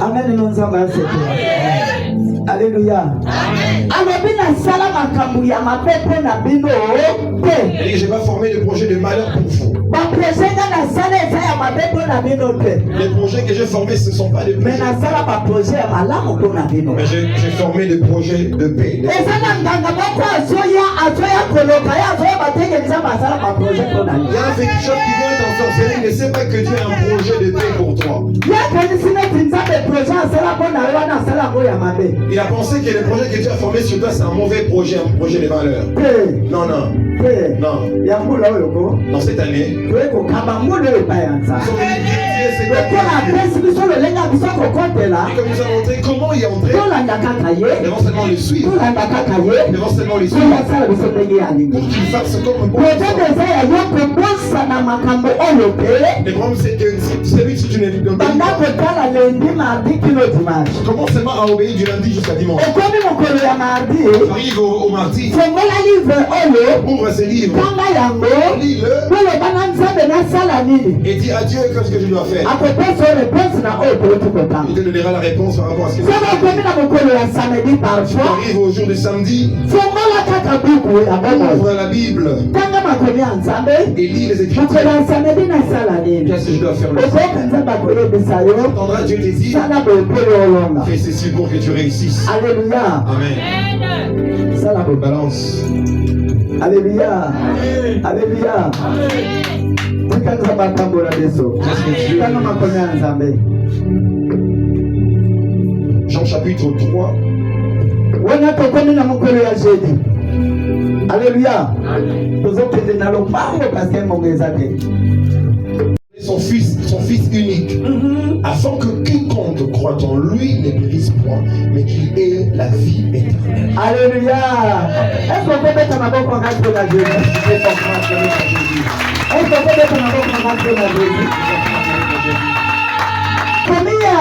amen eno nzambe asepela alleluya alobi nasala makambo ya mabe mpo na bino te Et je n'ai pas formé de projet de malheur pour vous. baproje nga nasala eza ya mabe mpo na bino te Les projets que j'ai formés, ce ne sont pas des me projets. nasala baproje ya malamu mpo na bino Mais j'ai formé des projets de paix. eza na nganga moko azoya koloka ye azoya batenge nzambe asala baproje mpo na Il yo y a un féticheur qui vient t'ensorceler, il ne sait pas que Dieu a un projet de paix pour toi. yakanisi neti nzambe proje asala mpo na yo wana asala yango ya mabe Il a pensé que le projet que Dieu a formé sur toi, c'est un mauvais projet, un projet de malheur. te Non, non, te non. ya mbula oyo ko Dans cette année, toye kokamba mbula oyo epai ya nous nzambe sommes venus critiquer ce lokola gars. apesi biso lolenge ya biso kokotela Et comme nous avons montré comment y entrer, tolanda kaka ye nous devons seulement le suivre. tolanda kaka Nous ye devons seulement le po suivre yasala biso ndenge ya pour lingi qu'il fasse comme un bon peut-être enfant. eza ya yo kobosana makambo oyo te Le problème, c'est que celui que tu n'es banda pas, kotala lendi mardi kino dimanche commence seulement à obéir du lundi jusqu'à dimanche. okomi mokolo ya mardi Arrive au mardi, fongola livre oyo ouvre ses livres, tanga yango lis-le toloba na nzambe nasala nini et dis à Dieu qu'est-ce que je dois faire. akopesa yo réponse na oyo toloti Il kotanga te donnera la réponse par rapport à ce que tu soki okomi na mokolo ya samedi Tu parfois arrives au jour de samedi, fongola kaka buku ya bomoi ouvre la Bible tanga makomi ya nzambe et lis les mokolo Écritures. ya samedi nasala nini Qu'est-ce que je dois faire le okoyoka samedi? nzambe akoyebisa yo Entendras Dieu te dire, sala boye mpo yo olonga fais ceci pour que tu réussisses. alleluya Amen. sala boye Balance. alleluya alleluya tika nzambe atambola biso tanga makomi ya nzambe Jean chapitre 3, wana tokomi na mokolo ya jeudi alleluya tozokende na lombango paske mongo eza te son fils unique, afin que quiconque croit en lui ne périsse point, mais qu'il ait la vie éternelle. alleluya est-ce qu'on peut mettre maboko ngati mpo na jeudi est-ce qu'on peut mettre maboko ngati mpo na jeudi komia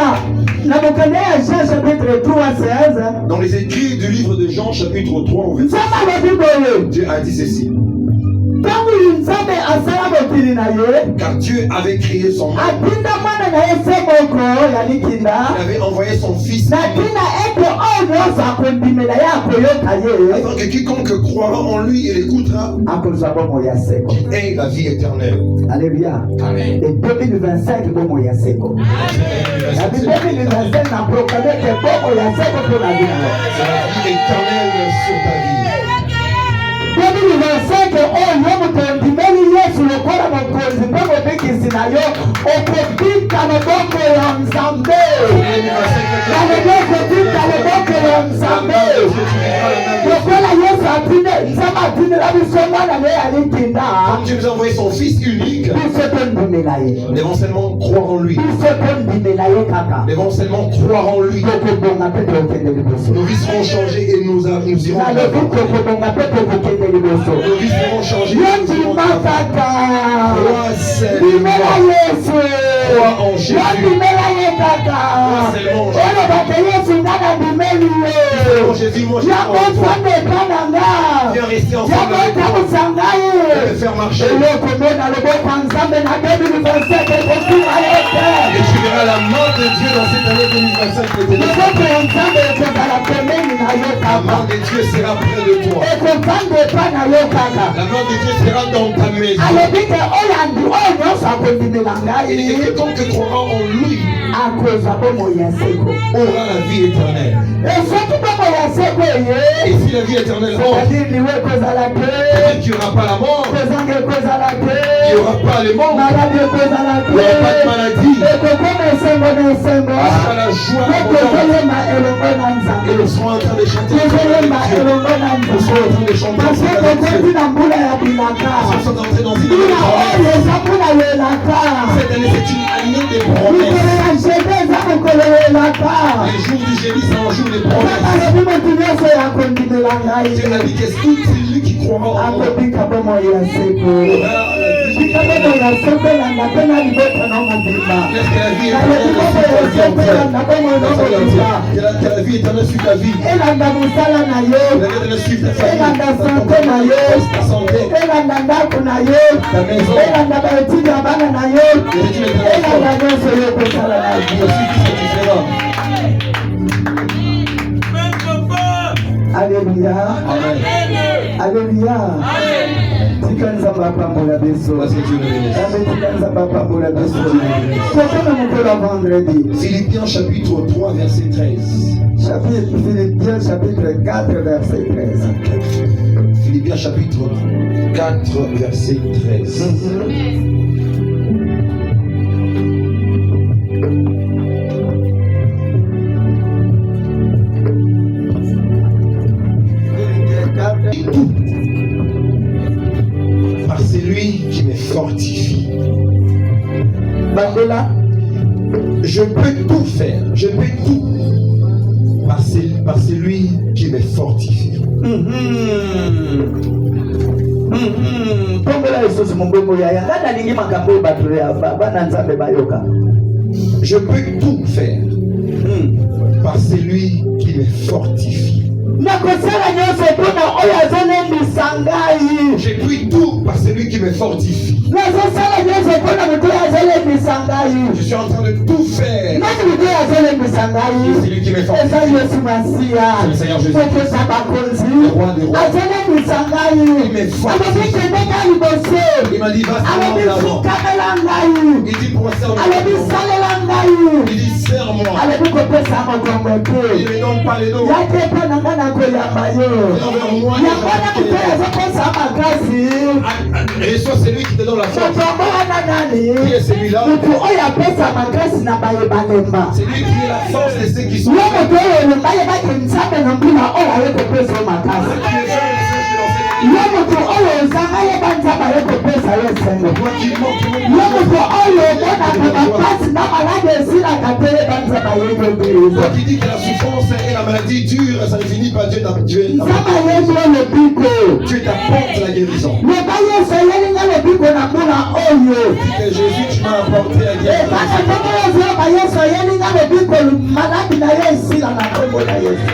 na mokanda ya Jean chapitre 3 16 Dans les écrits du livre de Jean chapitre 3 au verset, nzambe alobi boye Dieu a dit ceci. Car Dieu avait créé son monde. Il avait envoyé son fils afin que quiconque croira en lui et l'écoutera ait la vie éternelle. Alléluia. Amen. Et 2025, bon, il y a seko. La vie 2025 n'a proclamé que bon, il y a seko pour la vie. C'est la vie éternelle sur ta vie. 2025, oh, nous condimeni Yesu lokola mokonzi mpe mobikisi na yo okopika loboko ya Nzambe. Okopika loboko ya Nzambe. Lokola Yesu atinde, Nzambe atindela biso mwana naye alitinda. Comme Dieu nous a envoyé son fils unique, Biso tondimela ye. nous devons seulement croire en lui. Biso tondimela ye kaka. Nous devons seulement croire en lui. Tokobonga mpe tokende liboso. Nos vies seront changées et nous irons Na en lobi avant. tokobonga mpe tokokende liboso. Nos vies seront changées et nous irons en avant. Kaka. Crois Bimela seulement. Yesu. Crois en Jésus. Bimela ye kaka. seulement en Oyo bate Yesu ngana bimeli En ye. Jésus, moi je Ya crois en toi. kosande kananga. Viens rester Ya ensemble avec kota moi. musangaye. Viens me faire marcher. Eloko mona loboko ya Nzambe na 2027 ekokima ye te. Et tu verras la main de Dieu dans cette année 2025 qui est Loboko ya Nzambe ekozala pembeni na yo La kaka. main de Dieu sera près de toi. Ekozanga epa na yo kaka. La main de Dieu sera dans ta maison. alobi ke oyo nyonso akondimela Et ngai quiconque croira en lui akozwa bomoi ya seko aura la vie éternelle. soki bomoi ya seko Et eye si la vie éternelle entre, c'est-à-dire liwe ekozala te tu n'auras pas la mort, kozanga ekozala il n'y te aura pas les morts, maladi ekozala il n'y aura pas de te maladie. ekokoma esengo na esengo Il y aura la joie abondante. tokozoyemba elongo na Et nzambe nous serons en train de chanter le tozoyemba Dieu. elongo na Nous serons en train de nzambe chanter parce le tokoti na mbula ya bilaka Nous sommes entrés dans une mbula année oyo eza mpona welaka Cette année, c'est une année des mikolo promesses. ya jede eza mokolo welaka Les jours du jeudi, c'est un jour des kaka promesses. lobi motu nyonso yakondimela ngai Dieu a dit que tout celui qui croira en moi akobika bomoi ya seko aura la vie bika bomoi éternelle. ya seko elanda mpe na libota na mobimba Laisse que la vie nalobi bomoi ya seko elanda bomoi na mobimba que la vie éternelle suive ta vie. elanda mosala na yo Que la vie éternelle suive ta famille. elanda sante na yo Ta santé. elanda ndako na yo Ta maison. elanda baetidi ya bana na yo elanda nyonso yo kosala na Je vie suis qui satisfera. Alléluia. Amen. Alléluia. Tika nzambe apambola biso. Parce que Dieu nous bénisse. Amen. Tika nzambe apambola biso. Tokona mokolo ya vendredi. Philippiens chapitre 3 verset 13. Chapitre Philippiens chapitre 4 verset 13. Philippiens chapitre 4 verset 13. Tout par celui qui me fortifie. Bandela. Je peux tout faire, je peux tout par celui qui me fortifie. Tombola lisusu mobongo ya yanga nalingi makambo oyo bato ya bana nzambe bayoka. Je peux tout faire par celui qui me fortifie. nakosala nyonso mpona oyo azolembisa ngai. Je puis tout par celui qui me fortifie. nazosala nyonso mpona moto oyo azolembisa ngai. Je suis en train de tout faire. nani moto oyo azolembisa ngai? C'est lui qui me eza fortifie. yesu masiya C'est le Seigneur Jésus. kopesa bakonzi Le roi des rois. azolembisa Il ngai. me fortifie. alobi kendeka liboso. Il m'a dit va alobi en avant. fukamela ngai. Il dit procède en alobi avant. salela ngai. Il dit serre-moi. alobi kopesa mokongo Il te. ne me donne pas les dos. yake mpo na ngai nakoyamba yo. Viens vers moi. yango wana moto oyo azopesa makasi. Reçois celui qui te donne la force. moto wana nani? Qui est celui-là? moto oyo apesa makasi na bayebalemba. C'est lui qui est la force de ceux qui sont. yo moto oyo elemba yebaki nzambe na mbula oyo aye kopesa yo makasi. yo moto oyo ozanga yeba nzambe aye kopesa yo esengo. yo Toi qui dis que la souffrance et la maladie dure, ça ne finit pas. Dieu tu es ta porte la guérison. Que Jésus, tu m'as apporté la guérison.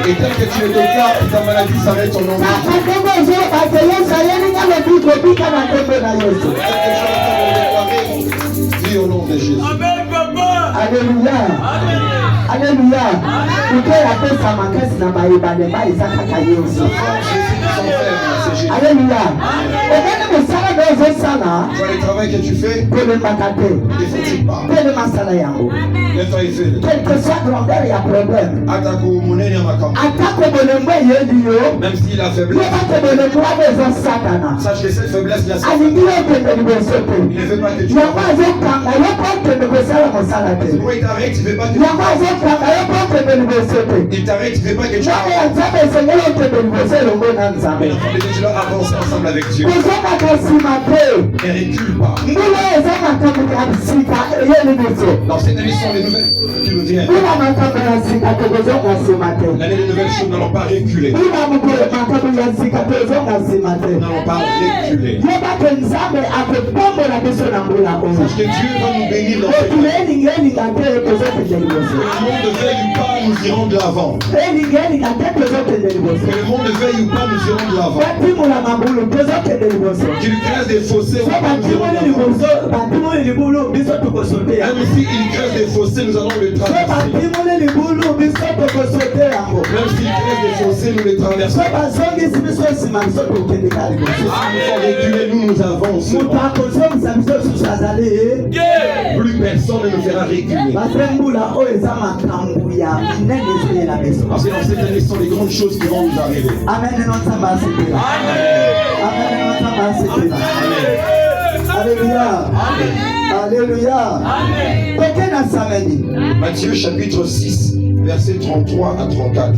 Et tel que tu es le cas, ta maladie s'arrête au nom de Jésus. Dis au nom de Jésus. Amen, papa. Alléluia. Alléluia. Alléluia. Toi, le travail que tu fais, ne fait-il pas. Lève-toi et fais-le. Quel que soit grandeur, il y a problème. Même s'il a faiblesse, sache que cette faiblesse, il a sa il ne fait pas que tu c'est pourquoi il t'arrête, il ne fait pas que tu il t'arrête, il ne fait pas que tu mais tu dois avancer ensemble avec Dieu. Ne recule pas. Dans cette année, sont les nouvelles qui nous viennent. L'année des nouvelles choses, nous n'allons pas reculer. Nous n'allons pas reculer. Sache que Dieu va nous bénir dans cette année. Que le monde ne veuille pas, nous irons de l'avant. Que le monde ne veuille ou pas, nous irons de l'avant. Qu'il creuse des fossés, nous irons de l'avant. Même s'il creuse des fossés, nous allons le traverser. Même s'il creuse des fossés, nous les traversons. Nous nous avançons. Plus personne ne nous fera reculer. Parce que dans cette année, ce sont les grandes choses qui vont nous arriver. Amen. Alléluia. Alléluia. Matthieu chapitre 6, versets 33 à 34.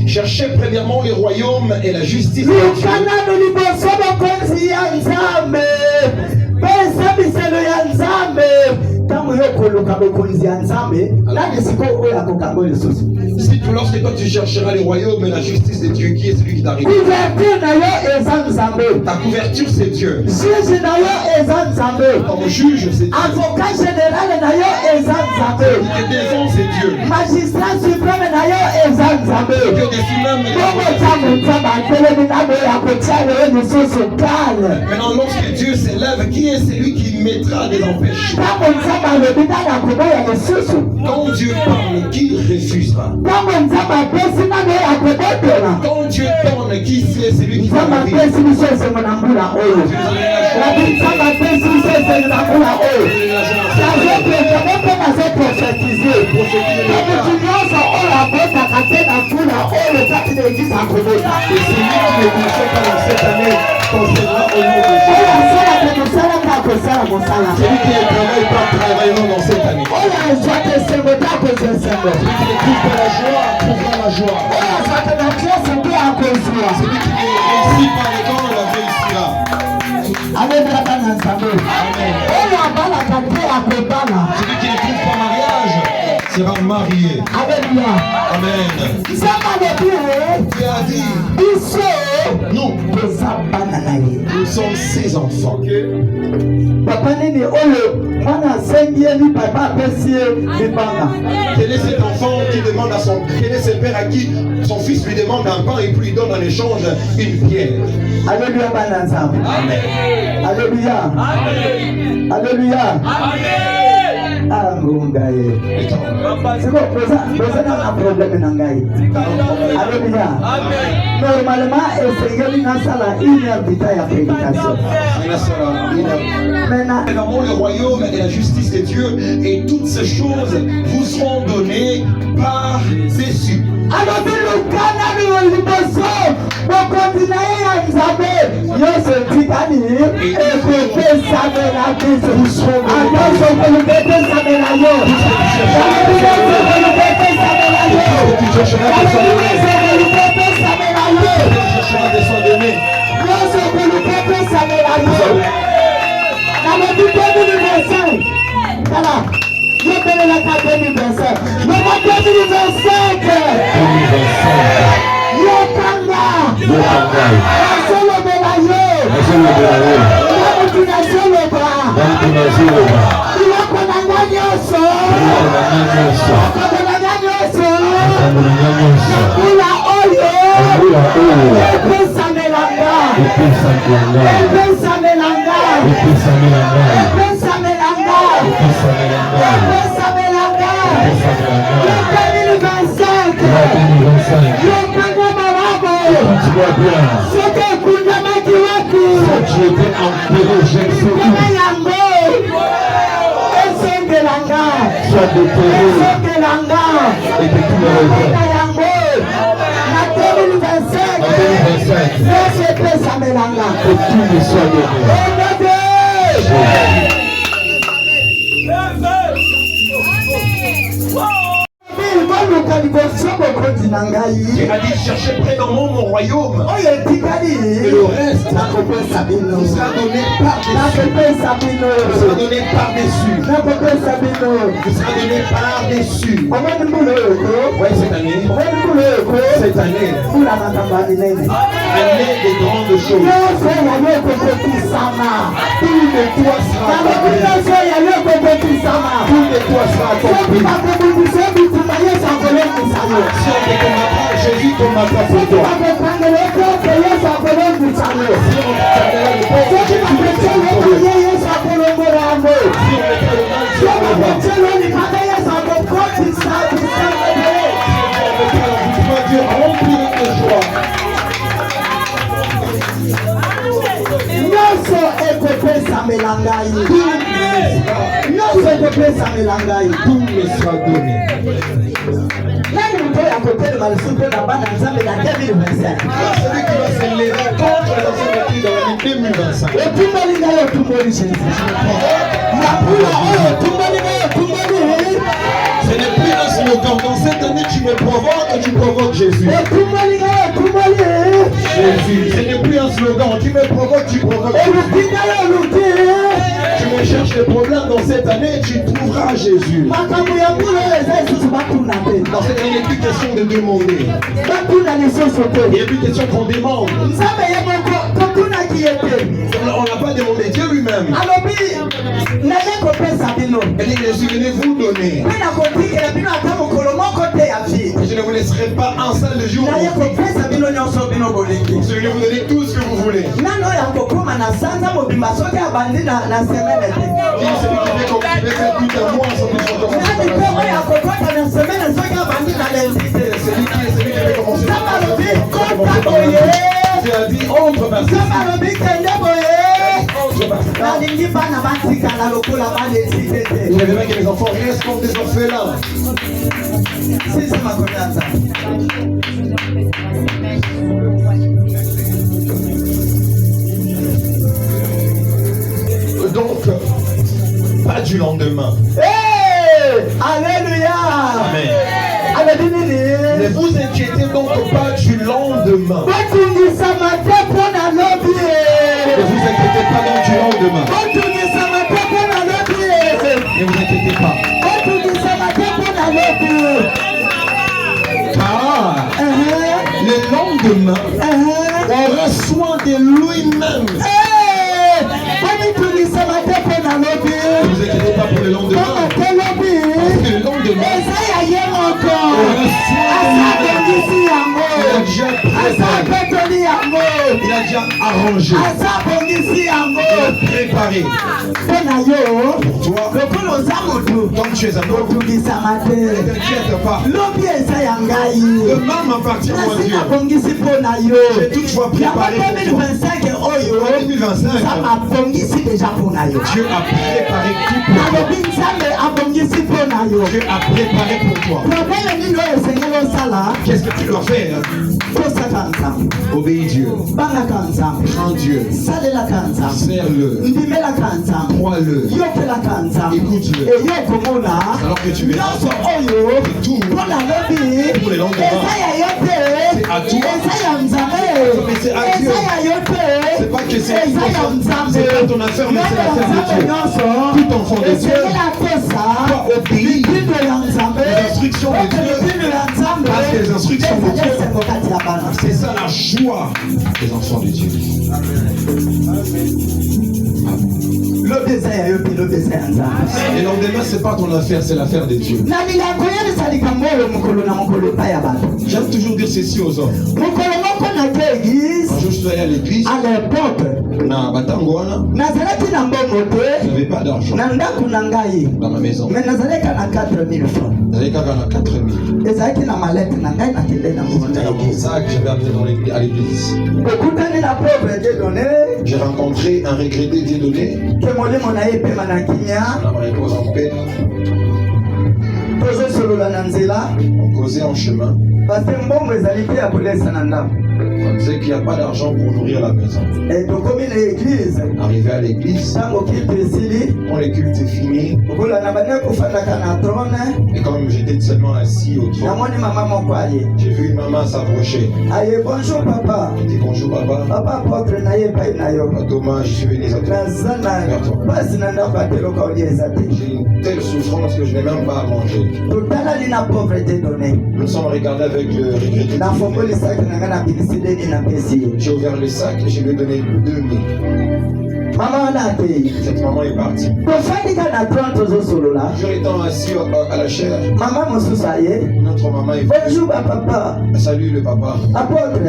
Cherchez premièrement le royaume et la justice de Dieu. Si lorsque toi tu chercheras le royaume et la justice de Dieu, qui est celui qui t'arrive? Ta couverture c'est Dieu. Ton juge c'est Dieu. Avocat général Qui défend c'est Dieu. magistrat suprême Que décide même. Maintenant lorsque Dieu s'élève, qui est celui qui mettra des empêchements? Quand Dieu parle, qui refusera? Quand Dieu donne, qui c'est celui qui va celui qui ne travaille pas travailleront dans cette année. Celui qui ne trouve pas la joie trouvera la joie. Celui qui ne réussit pas l'école la réussira. Amen. Celui qui ne trouve pas mariage sera marié. Alléluia. Amen. Dieu a dit, nous sommes ses enfants. Quel est cet enfant qui demande à son... Quel est ce père à qui son fils lui demande un pain et puis lui donne en échange une pierre? Alléluia. Amen. Alléluia. Alléluia. C'est bon, un problème dans Alléluia. Normalement, une heure de prédication. Maintenant, le royaume et la justice de Dieu et toutes ces choses vous seront données par-dessus. Alors, le Dieu a dit cherchez premièrement mon royaume. Et le reste vous sera donné par-dessus. Vous sera donné par-dessus. Ouais, cette année, année des grandes choses. Tout de toi sera accompli. Tout de toi sera accompli. Si on te combattra, Jésus combattra pour toi. Si on t'appellera le pauvre, Jésus Dieu remplit de joie. Tout me sera donné. Celui qui va se lever contre les anciens dans l'année 2025. Ce n'est plus un slogan. Dans cette année, tu me provoques, tu provoques Jésus. Jésus. Ce n'est plus un slogan. Tu me provoques, tu provoques Jésus. Tu me cherches des problèmes dans cette année, tu trouveras Jésus. Dans cette année, il n'est plus question de demander. Il n'est plus question qu'on demande. On n'a pas demandé, Dieu lui-même. Elle dit, je suis venu vous donner. Je ne vous laisserai pas un seul jour. Je vais vous donner tout ce que vous voulez. Celui qui veut faire tout un mois sans plus commencer. Celui qui veut commencer. Dieu a dit entre ma il y avait même que les enfants restent comme des orphelins. Donc, pas du lendemain. Hey! Alléluia! Amen. Amen. Ne vous inquiétez donc pas du lendemain. Ne vous inquiétez pas donc du lendemain. Ne vous inquiétez pas. Car le lendemain aura soin de lui-même. Ne vous inquiétez pas pour le lendemain. Parce que le lendemain il a déjà arrangé. Il a préparé. Pour toi, comme tu es un homme, ne t'inquiète pas. Demain m'appartient à Dieu. J'ai toutefois préparé pour toi. En 2025, Dieu a préparé tout pour toi. Dieu a préparé pour toi. Qu'est-ce que tu dois faire? Obéis Dieu. Crains Dieu. Sers-le. Crois-le. Écoute-le. Alors que tu verras tout pour les lendemains. C'est à toi. Mais c'est à Dieu. C'est pas que c'est pas ton affaire, mais c'est l'affaire de Dieu. Tout enfant de Dieu doit obéir les instructions de Dieu. Parce que les instructions de Dieu, c'est ça la joie des enfants de Dieu. Et lendemain, c'est pas ton affaire, c'est l'affaire de Dieu. J'aime toujours dire ceci aux hommes. Un jour, je suis allé à l'église. À l'époque, je n'avais pas d'argent dans ma maison. mais nazaleka na 4000 francs. J'avais 4 000. Ezalaki na malete na ngai na kende na C'était dans mon sac que j'avais amené à l'église. okutani na pauvre Dieu donné J'ai rencontré un regretté Dieu donné. ke molimo na ye pema na kimia On a repose en paix. tozosolola na nzela On causait en chemin. parce que mbongo ezali te ya kolesa na ndako. On disait qu'il n'y a pas d'argent pour nourrir la maison. tokomi na église Arrivé à l'église, ntango kitu esili quand le culte est fini, okola na bande kofandaka na trône et comme j'étais seulement assis au trône, namoni mama moko aye j'ai vu une maman s'approcher. aye bonjour papa Elle dit bonjour papa. papa apôtre na ye epai na yo Thomas, je suis venu à toi. naza na pasi na ndako ateloka olia eza te J'ai une telle souffrance que je n'ai même pas à manger. totalali na pauvreté donné Nous sommes regardés avec le regretté. nafongolisaki na ngai na bikisideni na pesi ye J'ai ouvert le sac et je lui ai donné 2000. mama wana atei Cette maman est partie. tofandika na trône tozosolola Toujours étant assis à la chair, mama mosusu aye notre maman est venue. bonjour bapapa Salut le papa. apôtre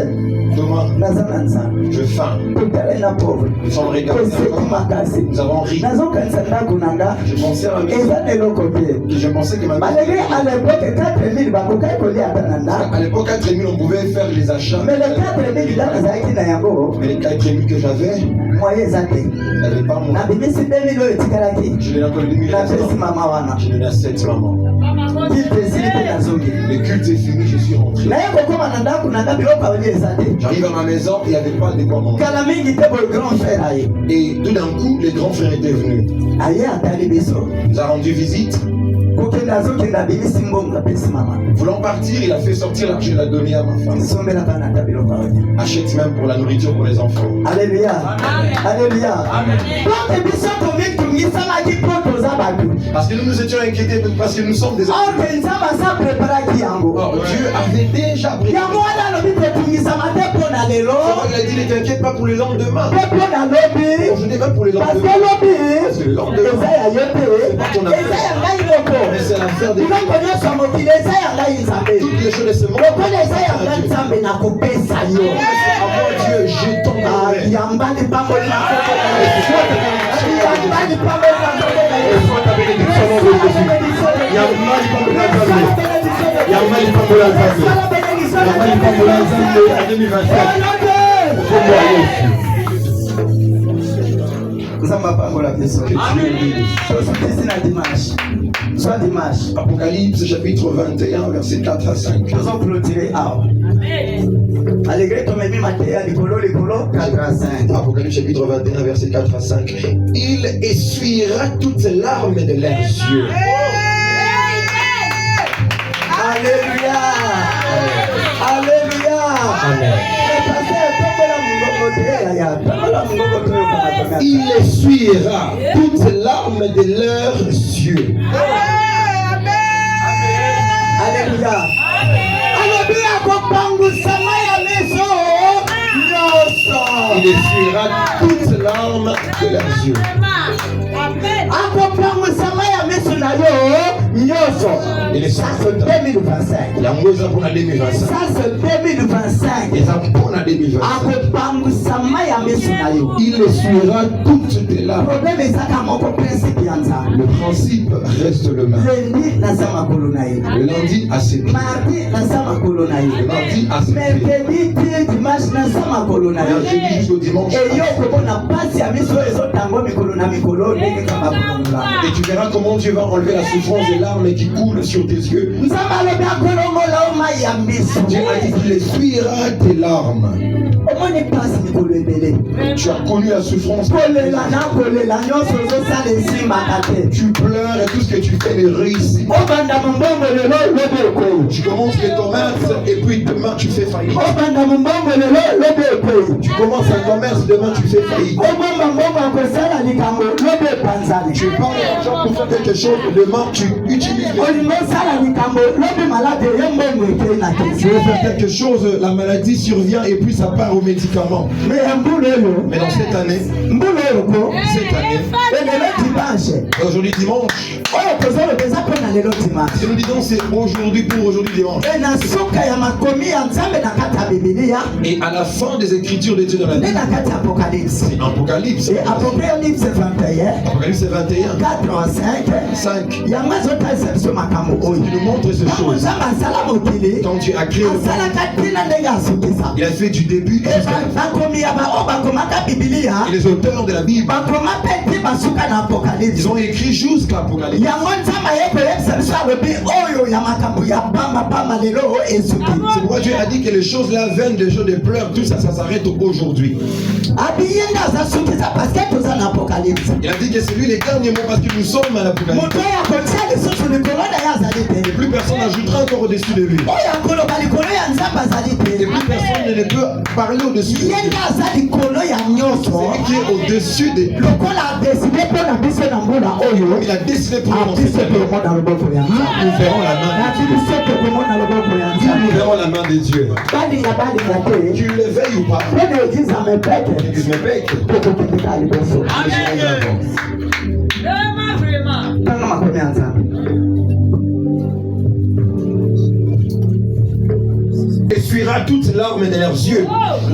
Thomas, naza na nzambe je faim. totale na pauvre Nous sommes regardés toseki encore. makasi Nous avons ri. nazokanisa ndako na nga Je pensais à ma maison. eza na eloko te Je pensais que ma malgré maison. à l'époque 4000 bakokai kolia ata na ndako À l'époque, 4 000, on pouvait faire les achats. mais le 4000 da nazalaki na yango Mais les 4 000 que j'avais, moye eza te je n'avais pas mon. nabimisi 2000 oyo etikalaki Je l'ai encore 2000 napesi mama wana Je donné à 7 mamans. titre esili te nazongi Le culte est fini, je suis rentré. naye kokóma na ndako na nga biloko aolia eza te J'arrive à ma maison, il n'y avait pas de quoi manger. kala mingi te boye grand frère aye Et tout d'un coup, les grands frères étaient venus. aye atali biso Il nous a rendu visite. kokende azokende abimisi mbongo apesi mama Voulant partir, il a fait sortir l'argent, il a donné à ma femme. sombelaka na ta biloko aolia Achète même pour la nourriture pour les enfants. Alléluia. Alléluia. Donc biso tomitungisamaki mpo toza bato Parce que nous nous étions inquiétés, parce que nous sommes des enfants. oke nzambe asa preparaki yango Or, Dieu avait déjà préparé. yango wana alobi totungisama te mpo na lelo Il a dit, ne t'inquiète pas pour les lendemains. mpe mpo na lobi Je dis même pour les parce lendemains. que C'est le lobi lendemain. eza ya yo te eza ya ngai moko Mais c'est l'affaire des biloko nyonso ya mokili eza ya ngai nzambe toutes les choses de ce monde. lokola eza ya ngai nzambe nakopesa yo À moi, Dieu, j'ai ton Ah, amour. yambani pamboli na koko na yesu yambani pamboli na koko na yesu Reçois ta bénédiction au nom de Jésus. Yambani pambola nzambe. Yambani pambola nzambe. Yambani pambola nzambe à 2024. Kombo ya Yesu. nzambe apambola biso tosutisi na dimanche soit dimanche Apocalypse chapitre 21 verset 4 à 5. tozoclotire awa malgré tomemi mateya likolo 4 à 5 Apocalypse chapitre 21 verset 4 à 5. Il essuiera toutes larmes de leurs yeux. Alléluia Alléluia Amen. Il essuiera toutes larmes de leurs yeux. Alléluia alobi akopangusama ya miso nyonso Il essuiera toutes larmes de leurs yeux. akopangusama ya miso na yo nyonso. Il est Ça c'est 2025. yango eza mpona 2025. Ça c'est 2025. eza mpona 2025. akopangusama ya miso na yo. Il essuiera toutes tes larmes. Problème ezaka moko principe ya nzambe. Le principe reste le même. Lundi naza makolo na ye. Le lundi à ses pieds. Mardi naza makolo na Le ye. mardi à ses pieds. Mercredi ti dimanche naza makolo na Le jeudi ye. jusqu'au dimanche. eyo komona pasi ya miso ezotango mikolo na mikolo ndenge kaka kolongola. Et tu verras comment Dieu va enlever la souffrance des larmes qui coulent sur tes yeux. nzambe alobi akolongola o mai ya miso. Dieu a dit qu'il essuiera tes larmes. omoni pasi mikolo ebele. Tu as connu la souffrance. kolela na kolela nyonso ozosala esimbaka te. Tu pleures et tout ce que tu fais ne réussit pas. obanda mombongo lelo lobi ekoyi. Tu commences les commerces et puis demain tu fais faillite. obanda mombongo lelo lobi ekoyi. Tu commences un commerce, demain tu fais faillite. obomba mbongo akosala likambo lobi epanzani. Tu parles d'argent pour faire quelque chose, demain tu utilises utilise. Tu veux faire quelque chose, la maladie survient et puis ça part aux médicaments. Mais dans cette année, aujourd'hui dimanche, et nous disons c'est aujourd'hui pour aujourd'hui dimanche. Et à la fin des écritures de Dieu dans la Bible, c'est Apocalypse. Apocalypse 21. Apocalypse 21. 4 à 5. 5. Il nous montre ces choses. Quand Dieu a créé le monde, il a fait du début jusqu'à la fin. Et les auteurs de la Bible, ils ont écrit jusqu'à l'Apocalypse. C'est pourquoi Dieu a dit que les choses là viennent des jours de pleurs, tout ça, ça s'arrête aujourd'hui. Il a dit que c'est lui les derniers mots parce que nous sommes à l'Apocalypse. Et plus personne n'ajoutera encore au-dessus de lui. Et plus personne ne peut parler au-dessus de lui. C'est lui qui est au-dessus de lui. Il a décidé pour nous. Nous verrons la main de Dieu. Nous verrons la main de Dieu. Tu le veilles ou pas? L'église me paye. Essuiera toutes larmes de leurs yeux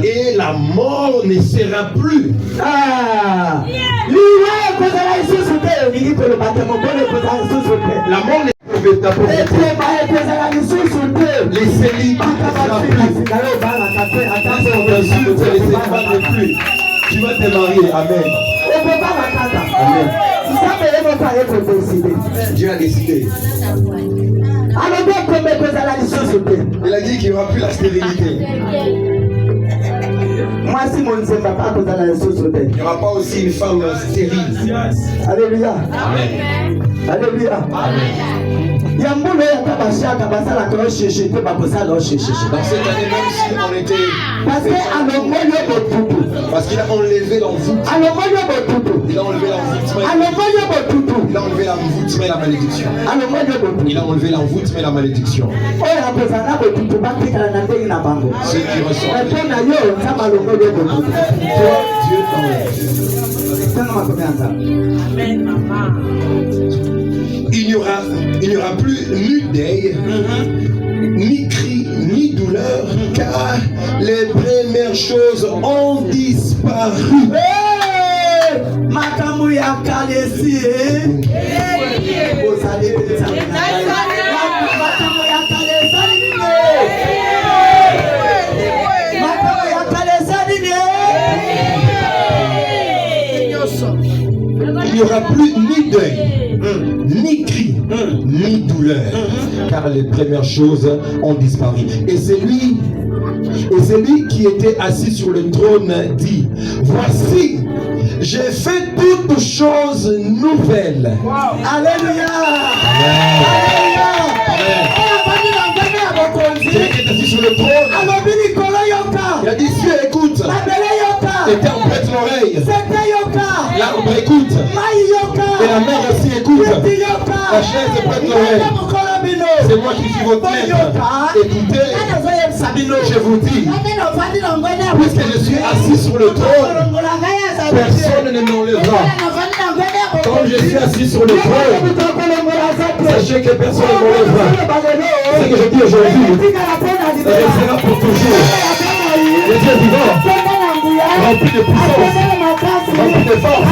et la mort ne sera plus. La mort ne sera plus. Les célibataires ne sera plus. Tu vas te marier. Amen. Amen. Dieu a décidé. Il a dit qu'il n'y aura plus la stérilité. Il n'y aura pas aussi une femme stérile. Alléluia. Amen. Alléluia. Amen. Dans cette année, même si on était... Parce qu'il a enlevé l'envoûtement. Il a enlevé l'envoûtement. Il a enlevé l'envoûtement et la malédiction. Il a enlevé l'envoûtement et la malédiction. Ceux qui ressentent. Dieu il n'y aura plus ni deuil, ni cri, ni douleur, car les premières choses ont disparu. Il n'y aura plus ni deuil, ni cri, ni douleur, car les premières choses ont disparu. Et c'est lui qui était assis sur le trône dit: voici, j'ai fait toutes choses nouvelles. Alléluia. Celui qui est assis sur le trône, il a dit: Dieu, écoute. Interprète l'oreille. L'arbre écoute. Et la mer aussi écoute. La chaise prête l'oreille. C'est moi qui suis votre maître. Écoutez, je vous dis, puisque je suis assis sur le trône, personne ne m'enlèvera. Comme je suis assis sur le trône, sachez que personne ne m'enlèvera. Ce que je dis aujourd'hui, ça restera pour toujours. Le Dieu vivant, rempli de puissance, rempli de force,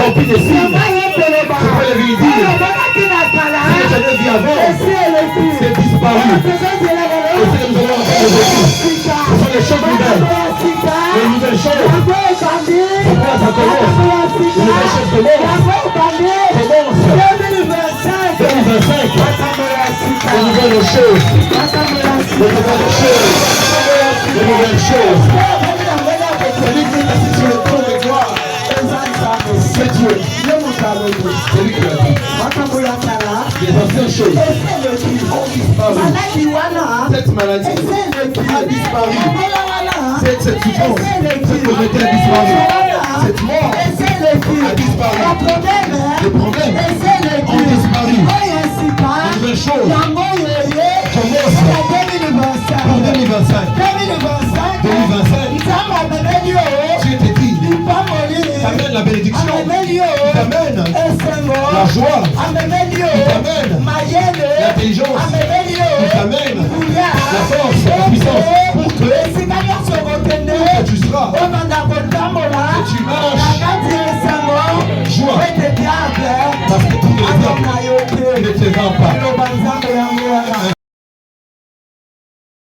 rempli de signes. Je peux le lui dire. Ce que j'avais vu avant, c'est disparu. Et ce que nous allons faire aujourd'hui, ce sont les choses nouvelles. Les nouvelles choses. Pourquoi ça commence? Les nouvelles choses commencent. 2025. Les nouvelles choses. Les nouvelles choses. Les nouvelles choses. Celui qui est assis sur le trône de gloire, c'est Dieu. C'est lui qui l'a dit. Les anciennes choses ont disparu. Cette maladie a disparu. Cette souffrance, cette pauvreté a disparu. Cette mort a disparu. Les problèmes ont disparu. Une nouvelle chose commence pour 2025. 2025, Dieu te dit, t'amène la bénédiction, t'amène la joie, t'amène l'intelligence, t'amène